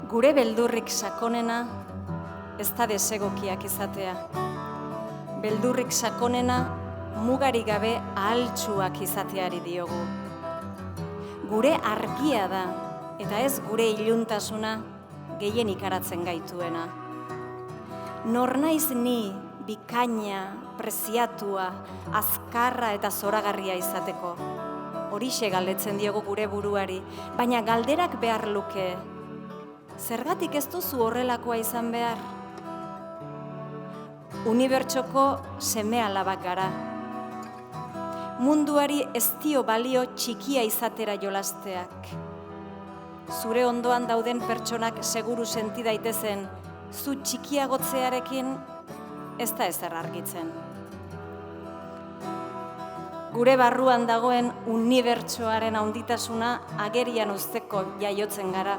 Gure beldurrik sakonena ez da desegokiak izatea. Beldurrik sakonena mugarik gabe ahaltsuak izateari diogu. Gure argia da eta ez gure iluntasuna gehien ikaratzen gaituena. Nor naiz ni bikaina, preziatua, azkarra eta zoragarria izateko. Horixe galdetzen diogu gure buruari, baina galderak behar luke. Zergatik ez duzu horrelakoa izan behar? Unibertsoko seme-alabak gara. Munduari ez dio balio txikia izatera jolasteak. Zure ondoan dauden pertsonak seguru senti daitezen, zu txikiagotzearekin ez da ezer argitzen. Gure barruan dagoen unibertsoaren handitasuna agerian uzteko jaiotzen gara.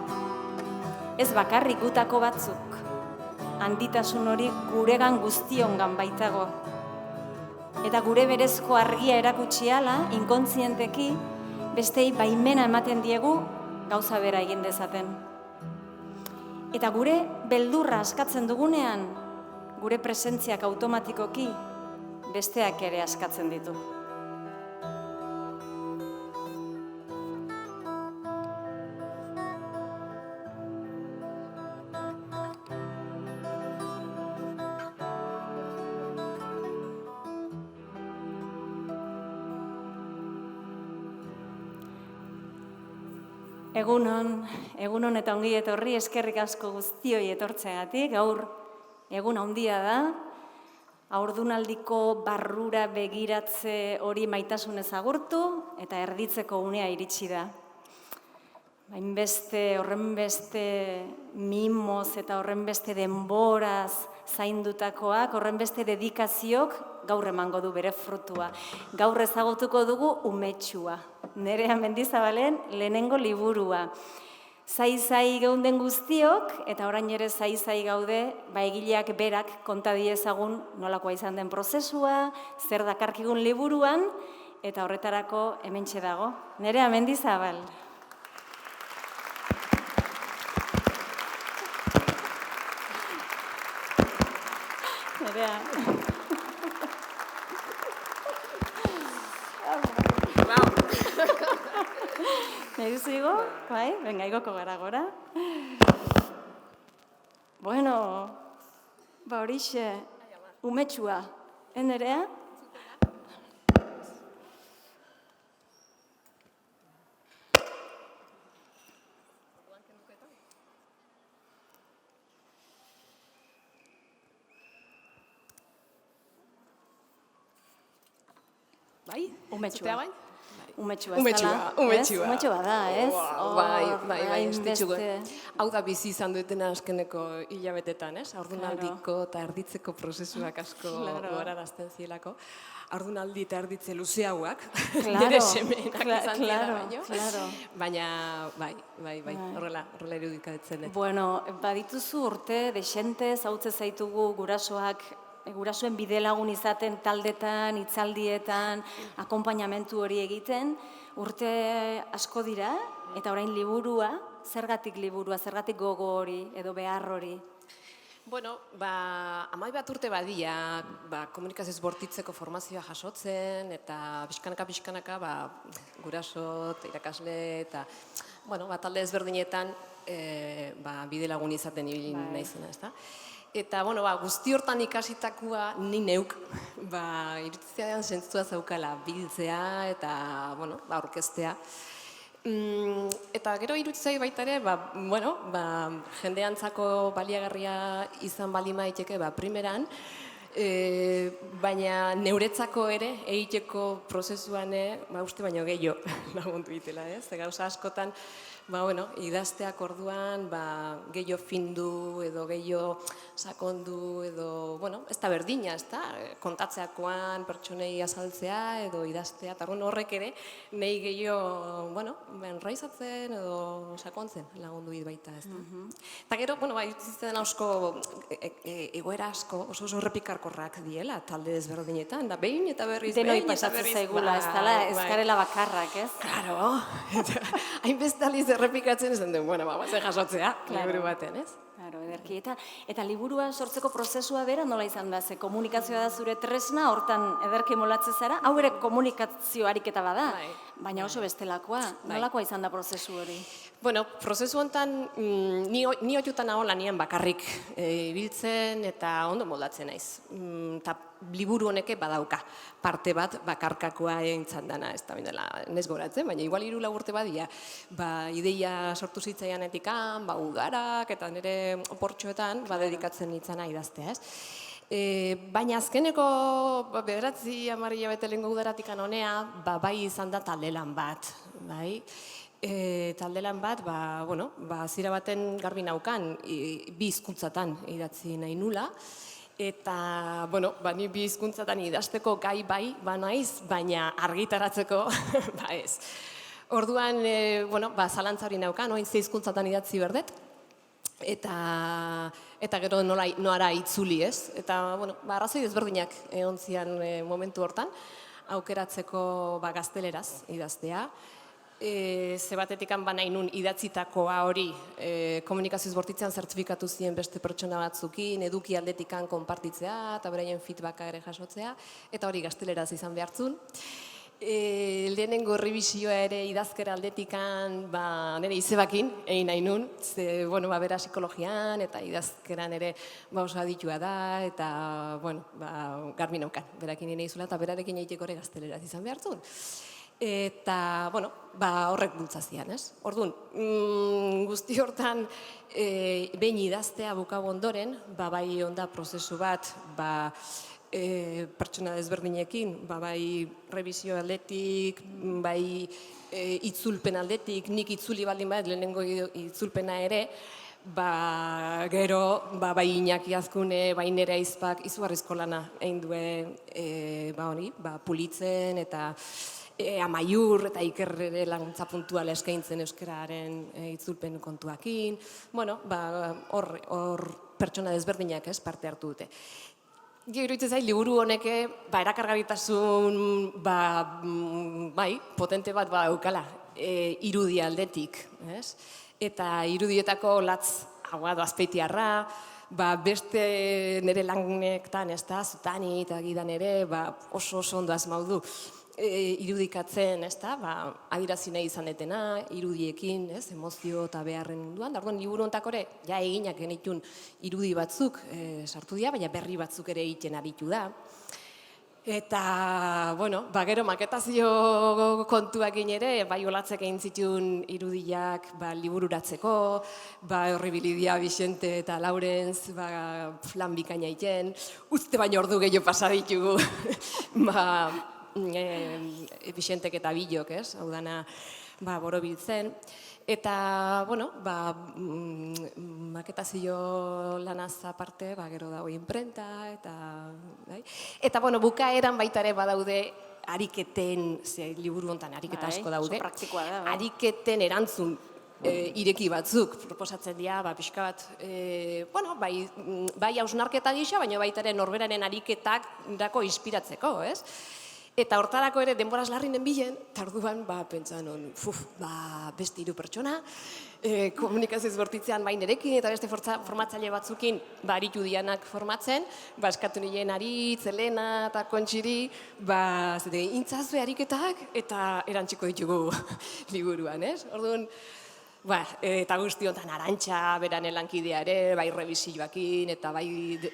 Ez bakarrik gutako batzuk, handitasun hori guregan guztiongan baitago. Eta gure berezko argia erakutsi ahala, inkontzienteki, bestei baimena ematen diegu gauza bera egin dezaten. Eta gure beldurra askatzen dugunean, gure presentziak automatikoki besteak ere askatzen ditu. Egunon eta ongi etorri, eskerrik asko guztioi etortzeagatik. Gaur egun handia da, haurdunaldiko barrura begiratze hori maitasunez agurtu eta erditzeko unea iritsi da. Horrenbeste mimoz eta horrenbeste denboraz zaindutakoak, horrenbeste dedikaziok gaur emango du bere frutua. Gaur ezagutuko dugu Umetsua, Nerea Mendizabalen lehenengo liburua. Zai geunden guztiok, eta orain ere zai gaude, egileak berak konta diezagun nolakoa izan den prozesua, zer dakarkigun liburuan, eta horretarako hementxe dago. Nerea Mendizabal. Nerea. Nahi duzu igo? Bai? Venga, igoko gara gora. Bueno, horixe, Umetsua. Nerea? Bai? Umetsua. Umetsua da, ez? Bai, ez ditugu. Hau da bizi izan duetena azkeneko hilabetetan, ez? Haurdunaldiko eta erditzeko prozesuak asko gorarazten zielako. Haurdunaldi eta erditze luzeagoak, nire semeenak izan ziela baino. Baina, bai, horrela irudikatzen. Bueno, badituzu urte, desente, zautze zaitugu gurasoen bidelagun izaten taldetan, hitzaldietan, akonpainamentu hori egiten, urte asko dira, eta orain liburua, zergatik gogo hori edo behar hori? Bueno, 11 urte badia, komunikazioz bortitzeko formazioa jasotzen, eta pixkanaka, guraso, irakasle, eta, talde ezberdinetan bidelagun izaten ibili naizena, ezta? Eta, guzti hortan ikasitakoa ni neuk, iruditzean zentzua zaukala biltzea eta, aurkeztea. Eta gero iruditzai baita ere, jendeantzako baliagarria izan balima daiteke primeran, baina neuretzako ere, egiteko prozesuan, uste baino gehiago lagundu ditela, ez? Gauza askotan, idazteak orduan, gehiago findu edo gehiago sakondu edo, ez da berdina, ez da? Kontatzeakoan pertsonei azaltzea edo idaztea, eta horrek ere, nahi gehiago, enraizatzen edo sakontzen lagundu dit baita, ez da? Eta gero, iruditzen asko, egoera asko, oso errepikarko aldakorrak diela, talde desberdinetan, da behin eta berriz, Denoi behin eta pasatzen berriz. zaigula, ez dela, ez bai. garela bakarrak, ez? Claro, hainbeste aldiz errepikatzen esan den, bueno, bazen jasotzea, Claro. liburu baten, ez? Claro, ederki. Eta liburua sortzeko prozesua bera nola izan da? Ze komunikazioa da zure tresna, hortan ederki molatze zara, hau ere komunikazio ariketa bada, Bai. baina oso bestelakoa. Nolakoa izan da prozesu hori? Bueno, prozesu honetan ni oiutan nago lanian bakarrik ibiltzen eta ondo moldatzen naiz. Eta liburu honeke badauka parte bat bakarkakoa eintzan dana, ez da bindela nez goratzen, baina igual 3-4 urte badia, ideia sortu zitzaianetikan, udarak eta nire oportxoetan dedikatzen nitzana idaztea, ez? Baina azkeneko 9-10 hilabete lehengo udaratikan honea, bai izan da talde lan bat, bai? Talde lan bat, zira baten garbi naukan, bi hizkuntzatan idatzi nahi nula, eta, ni bi hizkuntzatan idazteko gai bai, naiz, baina argitaratzeko, ez. Orduan, zalantza hori naukan, oin 6 hizkuntzatan idatzi berdet, eta gero noara itzuli, ez? Eta, arrazoi desberdinak egon zian momentu hortan, aukeratzeko gazteleraz idaztea. Ze batetik nahi nun idatzitakoa hori komunikazioz bortitzean zertifikatu ziren beste pertsona batzukin, eduki aldetikan konpartitzea eta beraien feedbacka ere jasotzea, eta hori gazteleraz izan behartzun. Lehenengo errebisioa ere idazkera aldetikan nire izebakin egin nahi nun, ze bera psikologian eta idazkeran ere oso aditua da, eta garbi naukan, berakin egin izula eta berarekin egiteko ere gazteleraz izan behartzun. Eta, horrek bultzazian, ez? Orduan, guzti hortan, behin idaztea bukau ondoren, bai onda prozesu bat, pertsona desberdinekin, bai revisio aldetik, bai itzulpen aldetik, nik itzuli baldin bat, lehenengo itzulpena ere, gero, bai Iñaki Azkune, bai nire aizpak, izugarrizko lana egin duen, pulitzen eta Amaiur eta Ikerrere laguntza puntuala eskaintzen euskararen itzulpen kontuakin. Hor pertsona desberdinak parte hartu dute. Gero iruditzen zait, liburu honeke erakargarritasun potente bat daukala irudi aldetik. Eta irudietako latz hau azpeitiarra, beste nire lanektan, Zutani eta Gidan ere oso ondo asmaudu irudikatzen, adirazi nahi izan detena, irudiekin, emozio eta beharren munduan. Orduan, liburu hontako ere, eginak genitun irudi batzuk sartu dira, baina berri batzuk ere egiten aritu da. Eta, gero maketazio kontuakin ere, olatzek egin zituen irudiak libururatzeko, Horribilidia, Vicente eta Laurens, lan bikaina egiten, uste baino ordu gehiago pasa ditugu, Vicentek eta Bilok, hau dana borobiltzen. Eta, maketazio lanaz aparte, gero dago imprenta, eta, bukaeran baita ere badaude ariketen, liburu honetan ariketa asko daude, ariketen erantzun ireki batzuk proposatzen dira, pixka bat, bai hausnarketa gisa, baina baita ere norberaren ariketak dako inspiratzeko, ez? Eta hortarako ere denboraz larrinen bilen, eta orduan, pentsan hon, beste 3 pertsona, komunikazioz bortitzean nerekin eta beste formatzaile batzukin aritu dianak formatzen, eskatu nileen Aritz, Elena eta Kontxiri, intzazue ariketak eta erantziko ditugu liburuan, ez? Orduan, eta guzti honetan Arantxa beran lankidea ere, revisioakin eta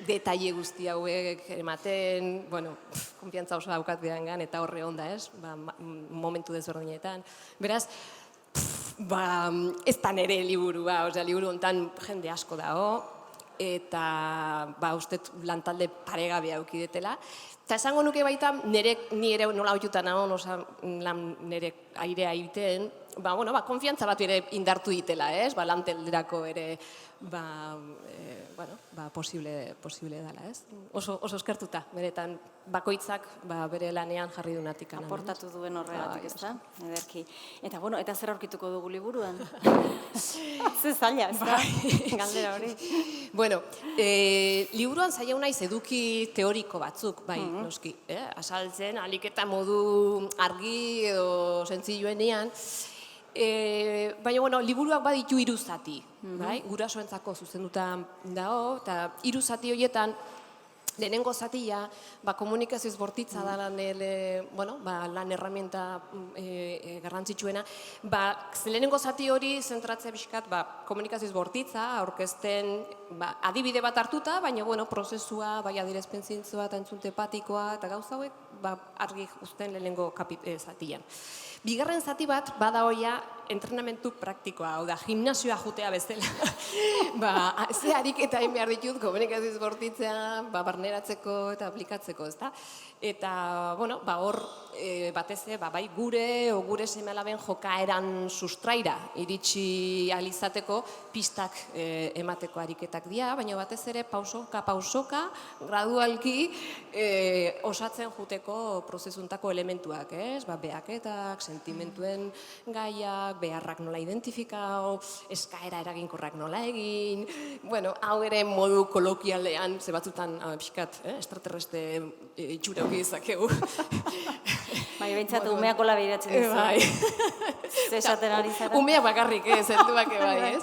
detaile guzti hauek ematen, konfiantza oso daukat berangan eta horre onda, ez? Momentu desberdinetan. Beraz, ez da nire liburua, liburu honetan jende asko dago, eta uste lantalde paregabea aukidetela. Eta esango nuke baita, ni ere nola oituta nago, nire airea egiten, konfiantza bat ere indartu ditela, ez? Lantelderako ere, posible dela, ez? Oso eskertuta, beretan, bakoitzak bere lanean jarri dunatik. Aportatu duen horregatik, ez da? Ederki. Eta zer aurkituko dugu liburuan? Ze zaila, ez da? Galdera hori. Liburuan zaila naiz eduki teoriko batzuk, bai, noski, azaltzen, alik eta modu argi edo sentzilluenean, baina, liburuak baditu 3 zati, gurasoentzako zuzenduta dago, eta 3 zati horietan, lehenengo zatia, komunikazioz bortitza da lan erramienta garrantzitsuena, lehenengo zati hori zentratzea pixkat komunikazioz bortitza, aurkezten adibide bat hartuta, baina prozesua, adierazpen zintzoa eta entzun tepatikoa, eta gauza hauek argi uzten lehenengo zatian. Bigarren zati bat, bada hoia, entrenamentu praktikoa, hau da, gimnasioa jutea bezala. Ze ariketa egin behar ditut, komunikazioz bortitzea, barneratzeko eta aplikatzeko, ezta? Eta, hor, batez, bai gure seme-alaben jokaeran sustraira iritsi alizateko pistak emateko ariketak dira, baina batez ere pausoka, gradualki osatzen juteko prozesuntako elementuak, ez? Behaketak, sentimentuen gaiak, beharrak nola identifikau, eskaera eraginkorrak nola egin, hau ere modu kolokialean, ze batzutan, pixkat, extraterrestre itxura izakegu. Behintzat, umeak hola behiratzen dizu. Zesaten ari zara. Umeak bakarrik, helduak bai, ez?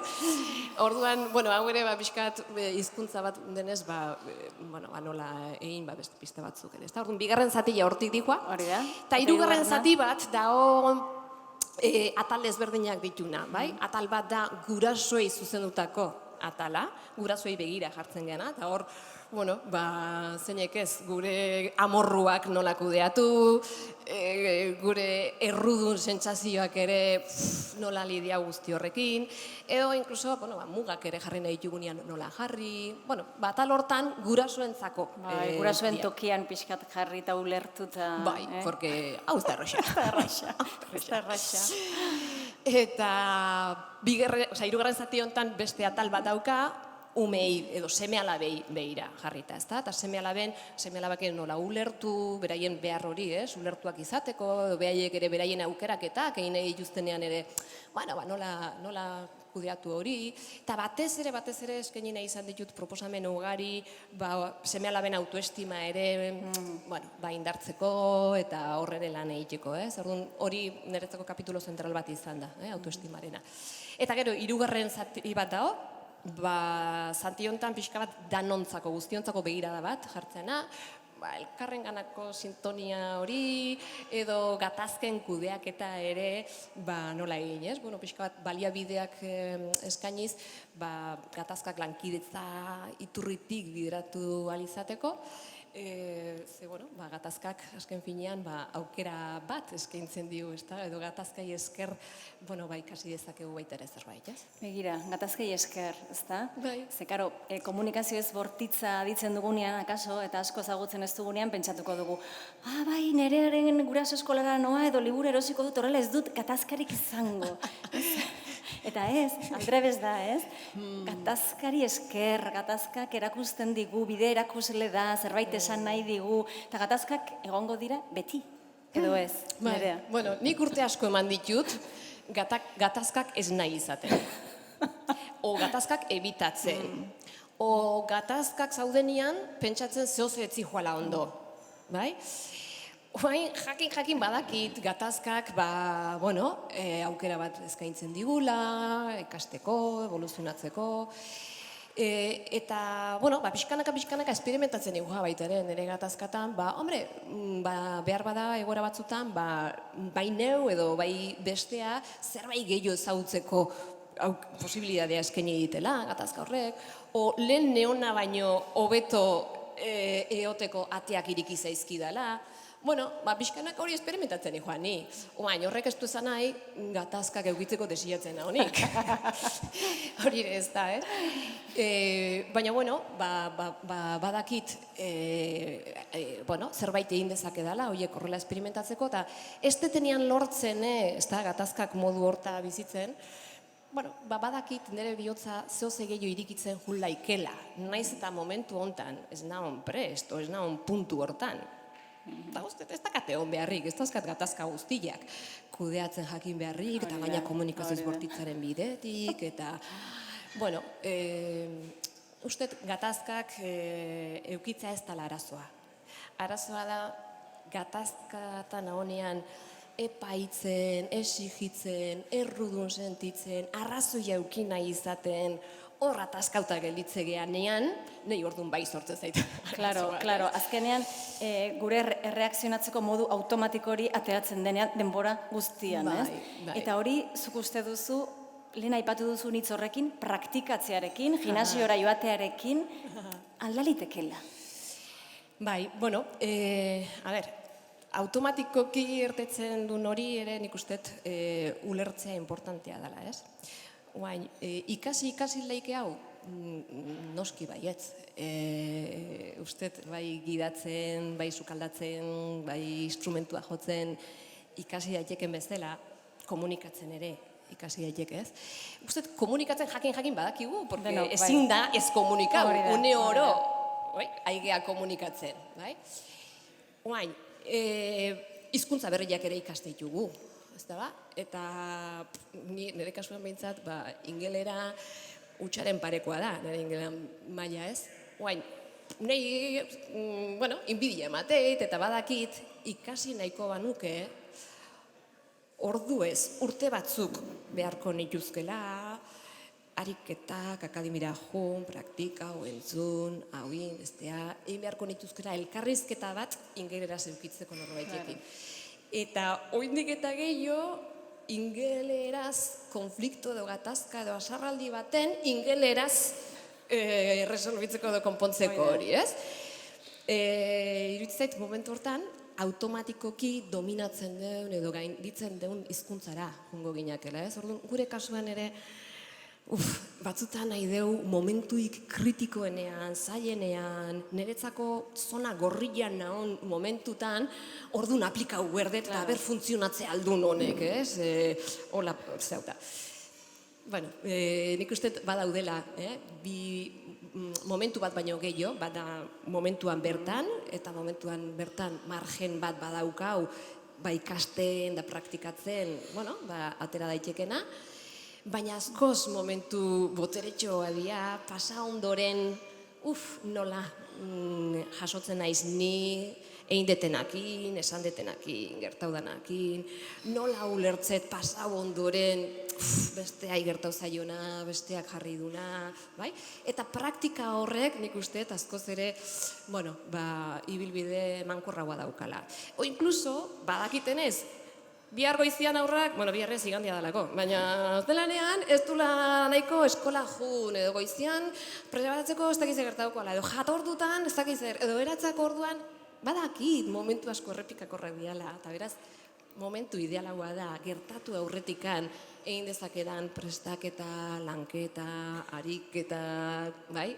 Orduan, hau ere, pixkat, hizkuntza bat denez, nola egin, beste piste batzuk. Orduan, bigarren zatia hortik dikoa. Hori da. Eta hirugarren zati bat, dago atal ezberdinak dituna, bai? Atal bat da gurasoei zuzendutako atala, gurasoei begira jartzen gena, eta hor, zeinek ez, gure amorruak nola kudeatu, gure errudun sentsazioak ere nola lidia guzti horrekin, edo inkluso, mugak ere jarri nahi ditugunean nola jarri, atal hortan gurasoentzako. Gurasoen tokian pixkat jarri eta ulertuta. Bai, porque hau ez da erraxa. Ez da erraxa. Eta hirugarren zati honetan beste atal bat dauka, umei edo seme-alabei behira jarrita, ezta? Eta seme-alabak nola ulertu, beraien behar hori, ulertuak izateko, edo behaiek ere beraien aukeraketak, egin nahi dituztenean ere, nola kudeatu hori, eta batez ere eskaini nahi izan ditut proposamen ugari, seme-alaben autoestima ere, indartzeko eta horre ere lan egiteko, ez? Hori niretzako kapitulo zentral bat izan da, autoestimarena. Eta gero, 3. zati bat dago, zati honetan pixka bat danontzako, guztiontzako begirada bat jartzena, elkarren ganako sintonia hori, edo gatazken kudeaketa ere, nola egin, ez? Pixka bat baliabideak eskainiz, gatazkak lankidetza iturritik bideratu alizateko, gatazkak azken finean aukera bat eskaintzen digu, edo gatazkai esker, kasi dezakegu baita ere zerbait, ez? Begira, gatazkai esker, ezta? Bai. Ze, karo, komunikazioez bortitza aditzen dugunean, akaso, eta asko ezagutzen ez dugunean, pentsatuko dugu, bai, nerearen guraso eskolara noa edo liburu erosiko dut, horrela ez dut gatazkarik izango. Eta ez, aldrebes da, ez? Gatazkari esker, gatazkak erakusten digu, bide erakusle da, zerbait esan nahi digu, eta gatazkak egongo dira beti, edo ez, nerea? Nik urte asko eman ditut, gatazkak ez nahi izaten. O gatazkak ebitatzen. O gatazkak zaudenian, pentsatzen zehoze etzi joala ondo. Bai? Jakin badakit, gatazkak, aukera bat eskaintzen digula, ikasteko, evoluzionatzeko, eta, pixkanaka esperimentatzen dugu baita ere, nire gatazkatan, behar bada egoera batzutan, bai neu edo bai bestea, zerbait gehiago ezagutzeko posibilitatea eskaini ditela, gatazka horrek, o lehen neona baino hobeto eoteko ateak iriki zaizkidala, Bueno, pixkanak hori esperimentatzen joan ni. Oain, horrek ez du esan nahi, gatazkak eukitzeko desiatzen honik. Hori ez da, baina, bueno, badakit, zerbait egin dezakedala, horiek horrela esperimentatzeko, eta ez detenian lortzen, ez da, gatazkak modu horta bizitzen, badakit nire bihotza zehoze gehiago irikitzen jun laikela. Naiz eta momentu hontan, ez nahon prest, ez nahon puntu hortan. Eta ez dakate hon beharrik, ez dauzkat gatazka guztiak. Kudeatzen jakin beharrik, eta gaina komunikazioz bortitzaren bidetik, eta... Bueno, ustet gatazkak eukitza ez dela arazoa. Arazoa da gatazkatan ahonean epaitzen, exigitzen, errudun sentitzen, arrazoia eukin nahi izaten, horra ataskauta gelitze geanean, nahi orduan bai sortzen zait. Claro, azkenean gure erreakzionatzeko modu automatiko hori ateratzen denean denbora guztian, ez? Eta hori, zuk uste duzu, lehen aipatu duzu hitz horrekin, praktikatzearekin, gimnasiora joatearekin, aldalitekela. Bai, bueno, automatikoki irtetzen duen hori ere nik usteet ulertzea importantea dela, ez? Oain, ikasi leike hau, noski baietz. Ustet, bai gidatzen, bai sukaldatzen, bai instrumentua jotzen, ikasi daiteken bezala, komunikatzen ere ikasi daiteke, ez? Ustet, komunikatzen jakin badakigu, porque ezin da ez komunikau, une oro, aigea komunikatzen, bai? Oain, hizkuntza berriak ere ikaste ditugu. Eta nire kasuan behintzat, ingelera utxaren parekoa da, nire ingelean maila ez. Oain, nahi, inbidia emateit eta badakit ikasi nahiko banuke, ordu ez, urte batzuk beharko nituzkela, ariketak, akademira jun, praktika, entzun, hauin, bestea, egin beharko nituzkela elkarrizketa bat ingelera zeukitzeko norbaitekin. Eta oindik eta gehiago, ingeleraz konflikto edo gatazka edo asarraldi baten ingeleraz resolbitzeko edo konpontzeko hori, ez? Iruditzait momentu hortan, automatikoki dominatzen duen edo gainditzen duen hizkuntzara jungo ginakela, ez? Orduan, gure kasuan ere, batzutan nahi deu momentuik kritikoenean, zailenean, niretzako zona gorrian nahon momentutan, orduan aplikau berdet eta ber funtzionatzea aldun honek, ez? Hola, zeuta. Bueno, nik uste badaudela, momentu bat baino gehiago, bada momentuan bertan, eta momentuan bertan margen bat badaukau, ikasten da praktikatzen, atera daitekena, baina askoz momentu boteretxoa dira, pasa ondoren, nola jasotzen naiz ni, egin detenakin, esan detenakin, gertaudanakin, nola ulertzet pasa ondoren, besteai gertau zaiona, besteak jarri duna, bai? Eta praktika horrek nik uste, askoz ere, ibilbide mankorragoa daukala. O inkluso, badakitenez, bihar goizian aurrak, biharrez igandia dalako, baina delanean ez dula nahiko eskola jun, edo goizian preparatzeko ez dakiz gertaukoala, edo jatordutan ez dakiz edo eratzak orduan, badakit momentu asko errepikakorrak diala, eta beraz, momentu idealagoa da, gertatu aurretikan, egin dezakedan prestaketa, lanketa, ariketa, bai?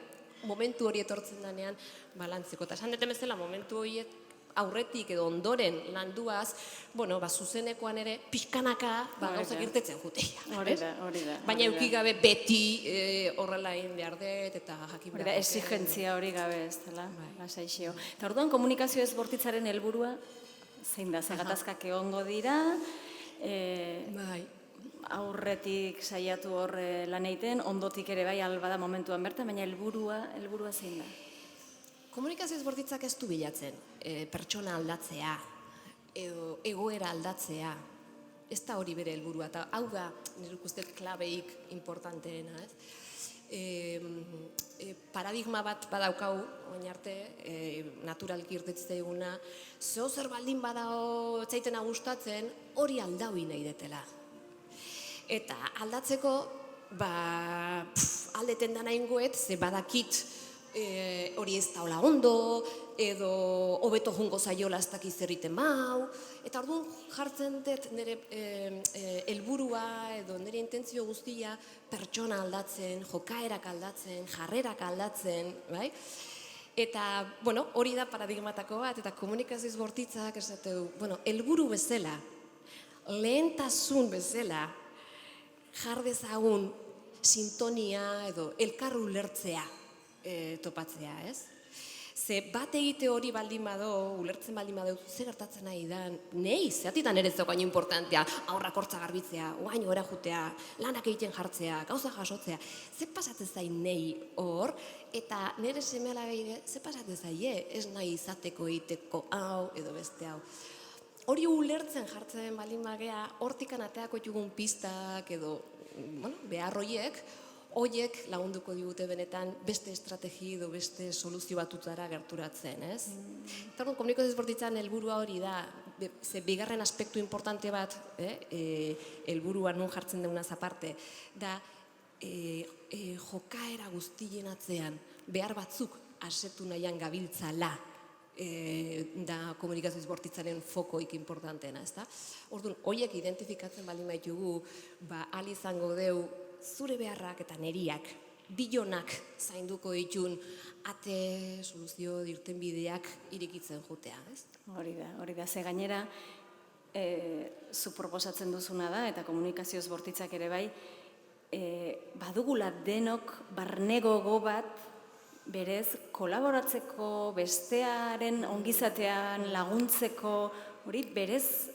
Momentu hori etortzen denean balantzeko. Eta esan deten bezala, momentu horiek aurretik edo ondoren landuaz, zuzenekoan ere, pixkanaka gauzak irtetzen juteia. Hori da. Baina eukigabe beti horrela egin behar dut eta jakin behar dut. Exigentzia hori gabe ez dela, lasaixio. Eta orduan komunikazio ez bortitzaren helburua, zein da, gatazkak egongo dira, aurretik saiatu hor lan egiten, ondotik ere bai albada momentuan bertan, baina helburua zein da? Komunikazio ezbortitzak ez du bilatzen, pertsona aldatzea, edo egoera aldatzea, ez da hori bere helburua, eta hau da, nire ikusten klabeik importanteena, paradigma bat badaukau, oin arte, naturalki irtetzea eguna, zeo zer baldin badao etzaitena gustatzen, hori aldaui nahi detela. Eta aldatzeko, aldeten dana ingoet, ze badakit, hori ez daula ondo, edo hobeto jungo zaiola ez dakiz erriten mau, eta orduan jartzen dut nire helburua edo nire intentzio guztia pertsona aldatzen, jokaerak aldatzen, jarrerak aldatzen, bai? Eta, bueno, hori da paradigmatako bat, eta komunikazioz bortitzak esate du, bueno, helburu bezala, lehentasun bezala, jar dezagun sintonia edo elkar ulertzea topatzea, ez? Ze bat egite hori baldin bado, ulertzen baldin bado, ze gertatzen nahi da, nei, zehatitan ere zeukain importantea, aurrak hortza garbitzea, oain gora jutea, lanak egiten jartzea, gauza jasotzea, ze pasatzen zain nei hor, eta nire semeala behire, ze pasatzen zaie, ez nahi izateko egiteko hau edo beste hau. Hori ulertzen jartzen baldin bagea, hortikan ateako ditugun pistak edo, bueno, behar horiek lagunduko digute benetan beste estrategi edo beste soluzio batutara gerturatzen, ez? Eta komunikazio bortitzan helburua hori da, ze bigarren aspektu importante bat, helburua non jartzen deunaz aparte, da jokaera guztien atzean behar batzuk asetu nahian gabiltzala, da komunikazio bortitzaren fokoik importanteena, ezta? Orduan, horiek identifikatzen baldin baitugu, ahal izango deu zure beharrak eta neriak, bilonak zainduko ditun ate, soluzio, irtenbideak irikitzen jutea, ez? Hori da, ze gainera, zu proposatzen duzuna da, eta komunikazioz bortitzak ere bai, badugula denok barnegogo bat, berez, kolaboratzeko, bestearen ongizatean laguntzeko, hori berez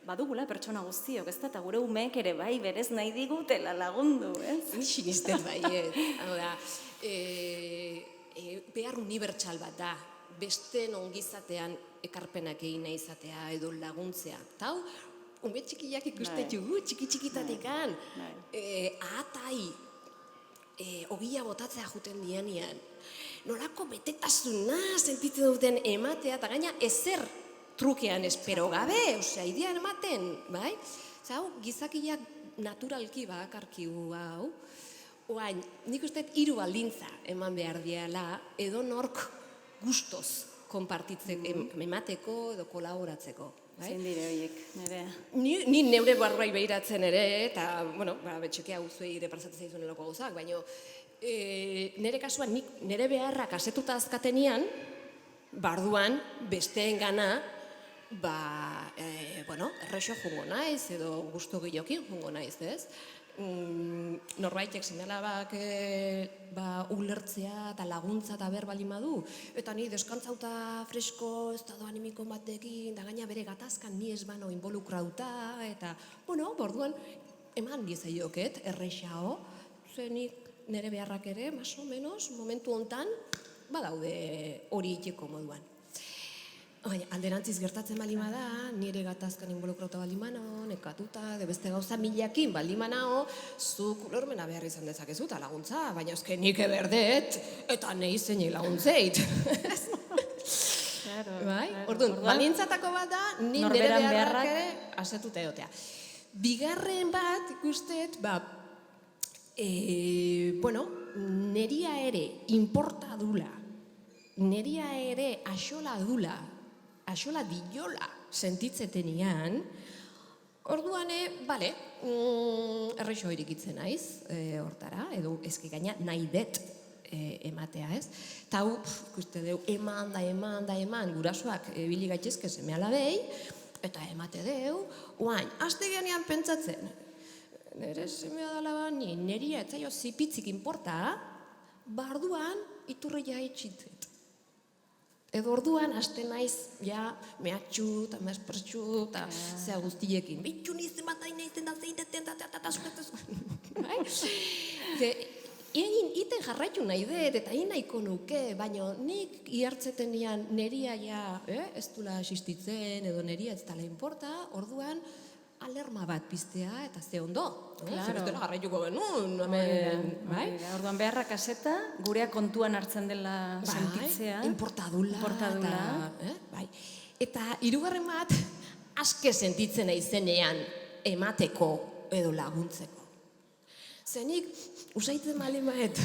badugula pertsona guztiok, ez da, eta gure umeek ere bai, berez nahi digutela lagundu, ez? Ni sinisten bai, ez. Hau da, behar unibertsal bat da, besteen ongizatean ekarpenak egin nahi izatea edo laguntzea. Eta hau, ume txikiak ikusten dugu, txiki-txikitatekan, ahatai, ogia botatzea juten dianian, nolako betetasuna sentitzen duten ematea, eta gaina ezer trukean espero gabe, osea, idean ematen, bai? Hau, gizakiak naturalki bakarkigu hau, oain, nik uste 3 baldintza eman behar diala, edo nork gustoz konpartitzeko, emateko edo kolaboratzeko. Zein dire horiek, nerea? Ni neure barruai behiratzen ere, eta, bueno, betxekea guzuei represatzen zaizun eloko gauzak, baina nire kasuan, nire beharrak asetuta azkatenian, barduan, besteen gana, errexo jungo naiz, edo gustu gehiokin jungo naiz, ez? Norbaitek seinalabak ulertzea eta laguntza eta behar baldin badu, eta ni deskantzauta fresko, estado animiko batekin, da gaina bere gatazkan ni ez bano involukrauta, eta, bueno, borduan, eman dizaioket, errexao, zenik nire beharrak ere, más o menos, momentu hontan, badaude hori iteko moduan. Alderantziz gertatzen baldin bada, nire gatazkan involukrauta baldin manao, nekatuta, beste gauza milakin baldin manao, zuk lormena behar izan dezakezu eta laguntza, baina ezke nik eberdet, eta nahi zeinik laguntzeit. Orduan, baldintzatako bat da, ni nire beharrak ere asetuta egotea. Bigarren bat, ikustet, neria ere inporta dula, neria ere axola dula, axola diola sentitzetenian, orduan, errexo irikitzen naiz, hortara, edo ezki gaina nahi det ematea, ez? Eta hau, ikuste deu, eman, gurasoak bili gaitezke seme alabei, eta emate deu, oain, haste genean pentsatzen, nire seme alaba neria etzaio zipitzik inporta, barduan iturria itxitzet. Edo orduan, haste naiz, mehatxu, eta mespertxu, eta zea guztiekin. Bitxu nizten bat hain nahizten da zein deten, eta zuketezu. Iten jarraitu nahi dut, eta hain nahiko nuke, baina nik ihartzeten nian neria ez dula asistitzen, edo neria ez dala inporta, orduan, alerma bat piztea, eta ze ondo. Zerreztela jarraituko genuen. Orduan beharrak aseta, gurea kontuan hartzen dela sentitzea. Importadula. Eta hirugarren bat, aske sentitzen aizenean emateko edo laguntzeko. zenik usaitzen bali maet,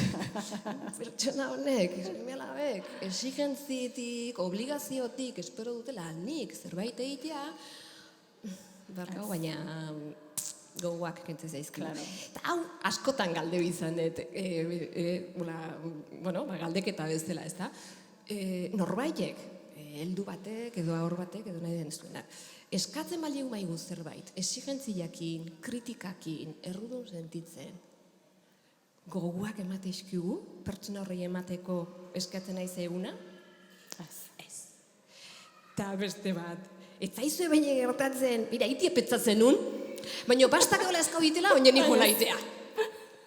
pertsona honek, seme-alabek, exigentzietik, obligaziotik, espero dutela nik zerbait egitea, barkau, baina gogoak kentzen zaizkila. Eta hau askotan galde izan dut, galdeketa bezala, ez da? Norbaitek, heldu batek, edo ahor batek, edo nahi den ez duena. Eskatzen baligu maigu zerbait, exigentziakin, kritikakin, errudun sentitzen, gogoak emate izkigu, pertsona horrei emateko eskatzen nahi zeuguna? Ez. Ta beste bat, ez zaizue baina gertatzen, mira, iti epetzatzen nun, baina bastak egola ezkau ditela, baina niko laitea.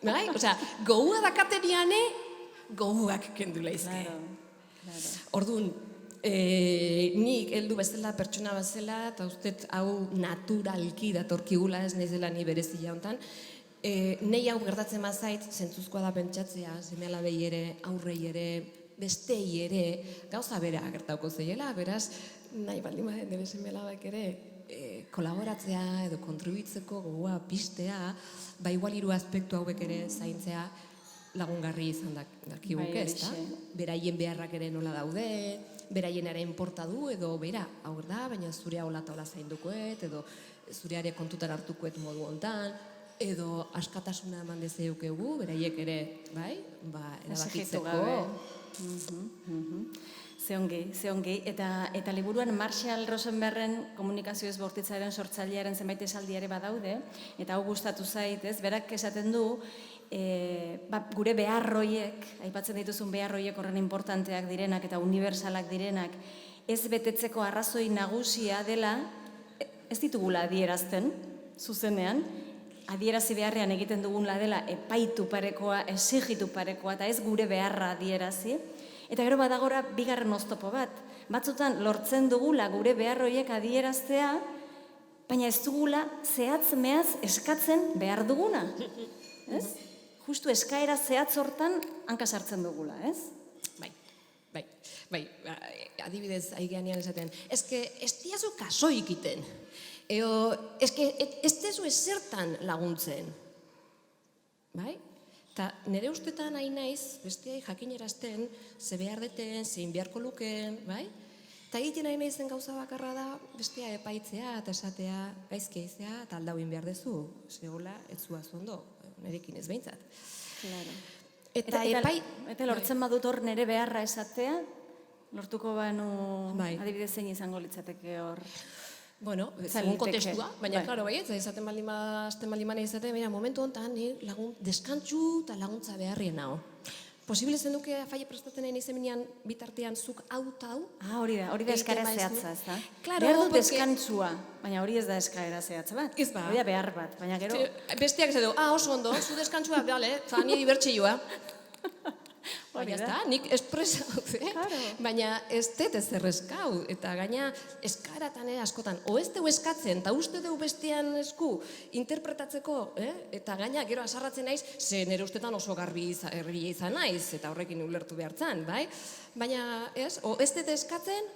Bai? Osea, gogua dakateniane, goguak kendu laizke. Orduan, nik heldu bezala pertsona bazela, eta ustez hau naturalki datorkigula ez naizela ni berezia hontan, nei hau gertatzen bazait, zentzuzkoa da pentsatzea, seme-alabei ere, aurrei ere, bestei ere, gauza bera gertauko zeiela, beraz, nahi baldin baden nire seme-alabek ere, kolaboratzea edo kontribuitzeko gogoa pistea, ba igual hiru aspektu hauek ere zaintzea lagungarri izan dakiguke, ezta? Beraien beharrak ere nola daude, beraien ere inporta du, edo bera, hau da, baina zurea hola eta hola zaindukoet, edo zureare kontutan hartukoet modu hontan, edo askatasuna eman dezeukegu, beraiek ere, bai, erabakitzeko. Zeongi, eta liburuan Marshall Rosenbergen komunikazio bortitzaren sortzailearen zenbait esaldi ere badaude, eta hau gustatu zait, ez? Berak esaten du, gure beharroiek, aipatzen dituzun beharroiek horren importanteak direnak eta unibersalak direnak, ez betetzeko arrazoi nagusia dela, ez ditugula adierazten, zuzenean, adierazi beharrean egiten dugula dela epaitu parekoa, exigitu parekoa, eta ez gure beharra adierazi. Eta gero badagora bigarren oztopo bat. Batzutan lortzen dugula gure beharroiek adieraztea, baina ez dugula zehatz-mehatz eskatzen behar duguna. Ez? Justu eskaera zehatz hortan hanka sartzen dugula, ez? Bai, adibidez aigeanian esaten, eske ez diazu kasoik iten, eske ez dezu ezertan laguntzen, bai? Eta nire ustetan nahi naiz, besteai jakinarazten, ze behar deten, zein beharko lukeen, bai? Eta egiten nahi naizen gauza bakarra da, bestea epaitzea eta esatea, gaizki eizea, eta aldauin behar dezu, zegoela, ez zuaz ondo, nirekin ez behintzat. Eta lortzen badut hor nire beharra esatea, lortuko banu adibidez zein izango litzateke hor. Bueno, segun kontestua, baina, klaro, baiet, izaten baldin izaten, momentu honetan, lagun deskantzu eta laguntza beharrien hau. Posible zen duke faile prestatzen nahi izeminean bitartean zuk hau. Hori da eskaera zehatza, ez da? Behar du deskantzua, baina hori ez da eskaera zehatza bat. Ez ba. Hori da behar bat, baina gero... Besteak ez edo, oso ondo, zu deskantzua, bale, eta ni dibertxioa. Baina ez da, nik espresa dut, baina ez dut ez errezkau, eta gaina eskaratan askotan, o ez deu eskatzen, eta uste deu bestean esku interpretatzeko, eta gaina gero asarratzen naiz, ze nire ustetan oso garbi izan naiz, eta horrekin ulertu behartzen, bai? Baina ez, o ez dut eskatzen,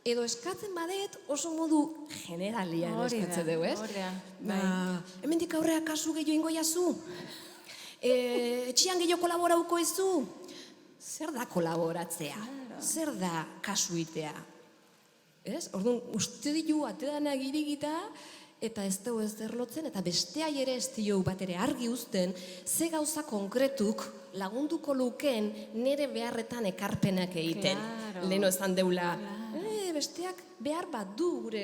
edo eskatzen badet oso modu generalian eskatzen dugu, ez? Hemendik aurrea kasu gehiago ingo jazu, etxian gehiago kolaborauko ezu, zer da kolaboratzea? Zer da kasuitea? Orduan, uste ditu atedanak irigita, eta ez dugu ez derlotzen, eta besteai ere ez dio bat ere argi uzten, ze gauza konkretuk lagunduko lukeen nire beharretan ekarpenak egiten. Leheno esan deula, besteak behar bat du gure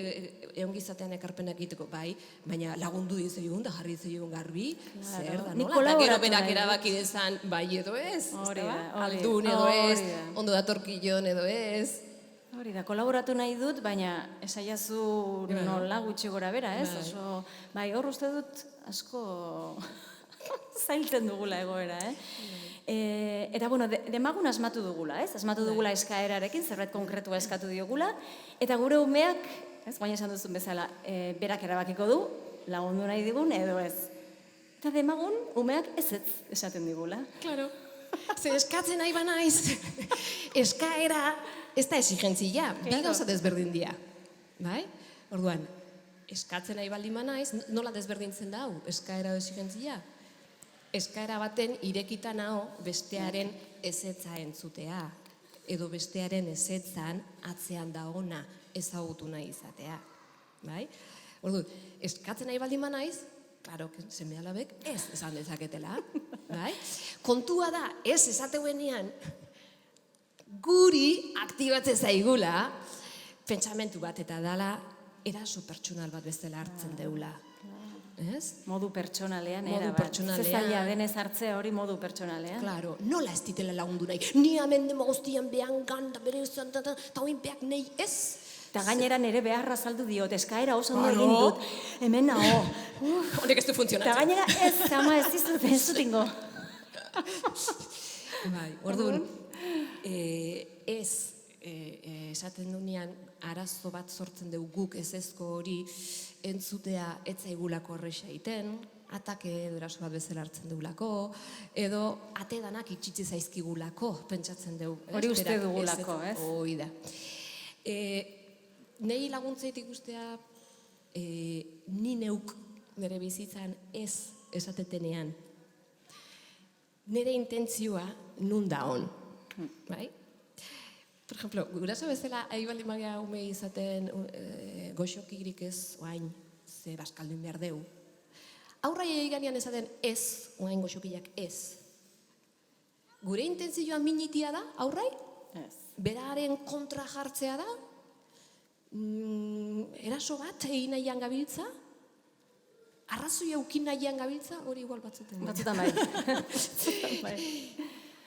eongizatean ekarpenak egiteko, bai, baina lagundu dizegun da jarri dizegun garbi, zer da, nola? Eta gero berak erabaki dezan, bai edo ez, aldun edo ez, ondo datorkillon edo ez. Hori da, kolaboratu nahi dut, baina esaiazu nola gutxi gora bera, ez? Bai, hor uste dut asko zailtzen dugula egoera, Eta, bueno, demagun asmatu dugula, ez? Asmatu dugula eskaerarekin, zerbait konkretua eskatu diogula, eta gure umeak, ez, baina esan duzun bezala, berak erabakiko du, lagundu nahi digun, edo ez. Eta demagun, umeak ez esaten digula. Claro. Ze eskatzen nahi banaiz, eskaera ez da exigentzia, bi gauza desberdin dira. Bai? Orduan, eskatzen nahi baldin banaiz, nola desberdintzen da hau, eskaera edo exigentzia? eskaera baten irekita nago bestearen ezetza entzutea, edo bestearen ezetzan atzean dagoena ezagutu nahi izatea. Bai? Ordu, eskatzen nahi baldin naiz, klaro, seme-alabek ez esan dezaketela. Bai? Kontua da, ez esateuenean, guri aktibatzen zaigula, pentsamentu bat eta dala, eraso pertsonal bat bezala hartzen deula. Ez? Modu pertsonalean, Modu pertsonalean. Zezaila denez hartzea hori modu pertsonalean. Claro, nola ez ditela lagundu nahi. Ni hemen dema guztian behan ganda, bere izan, eta hoin beak nahi ez. Eta gainera nere beharra saldu diot, eskaera oso ondo egin dut. Hemen nago. Honek ez du funtzionatzen. Eta gainera ez, ama ez zutingo. Bai, orduan, ez esaten dunean arazo bat sortzen dugu guk ezezko hori entzutea etzaigulako horrexa egiten, atake edo eraso bat bezala hartzen dugulako, edo atedanak itxitzi zaizkigulako pentsatzen dugu. Hori uste dugulako, ez? Hoi da. Nei laguntzeit ikustea, ni neuk nire bizitzan ez esatetenean. Nire intentzioa nun da hon, bai? Por ejemplo, guraso bezala, ahi baldin magia ume izaten goxokirik ez, oain, ze baskaldun behar deu. Aurrai egiganean esaten ez, oain goxokiak ez. Gure intentzioa minitia da, aurrai? Ez. Beraren kontra jartzea da? Eraso bat egin nahian gabiltza? Arrazoi eukin nahian gabiltza? Hori igual batzutan. Batzutan bai.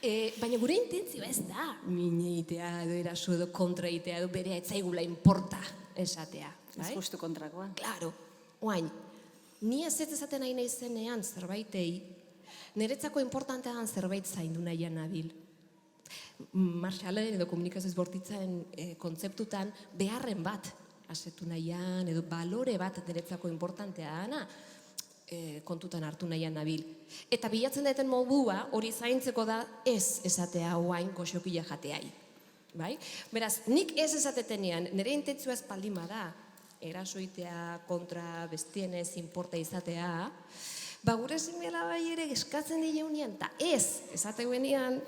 Baina gure intentzioa ez da minegitea edo eraso edo kontraitea edo berea etzaigula inporta esatea. Ez justu kontrakoa. Claro, oain, ni ez esaten nahi naizenean zerbaitei, niretzako importantean zerbait zaindu nahian nabil. Marshalen edo komunikazioz bortitzen kontzeptutan beharren bat asetu nahian edo balore bat niretzako importantea dana, kontutan hartu nahian nabil. Eta bilatzen daiten modua hori zaintzeko da ez esatea oain goxokila jateai. Bai? Beraz, nik ez esatetenean, nire intentzioa ez baldin bada, erasoitea kontra bestienez inporta izatea, ba gure seme-alaba bai ere eskatzen dieunean, eta ez esateuenean,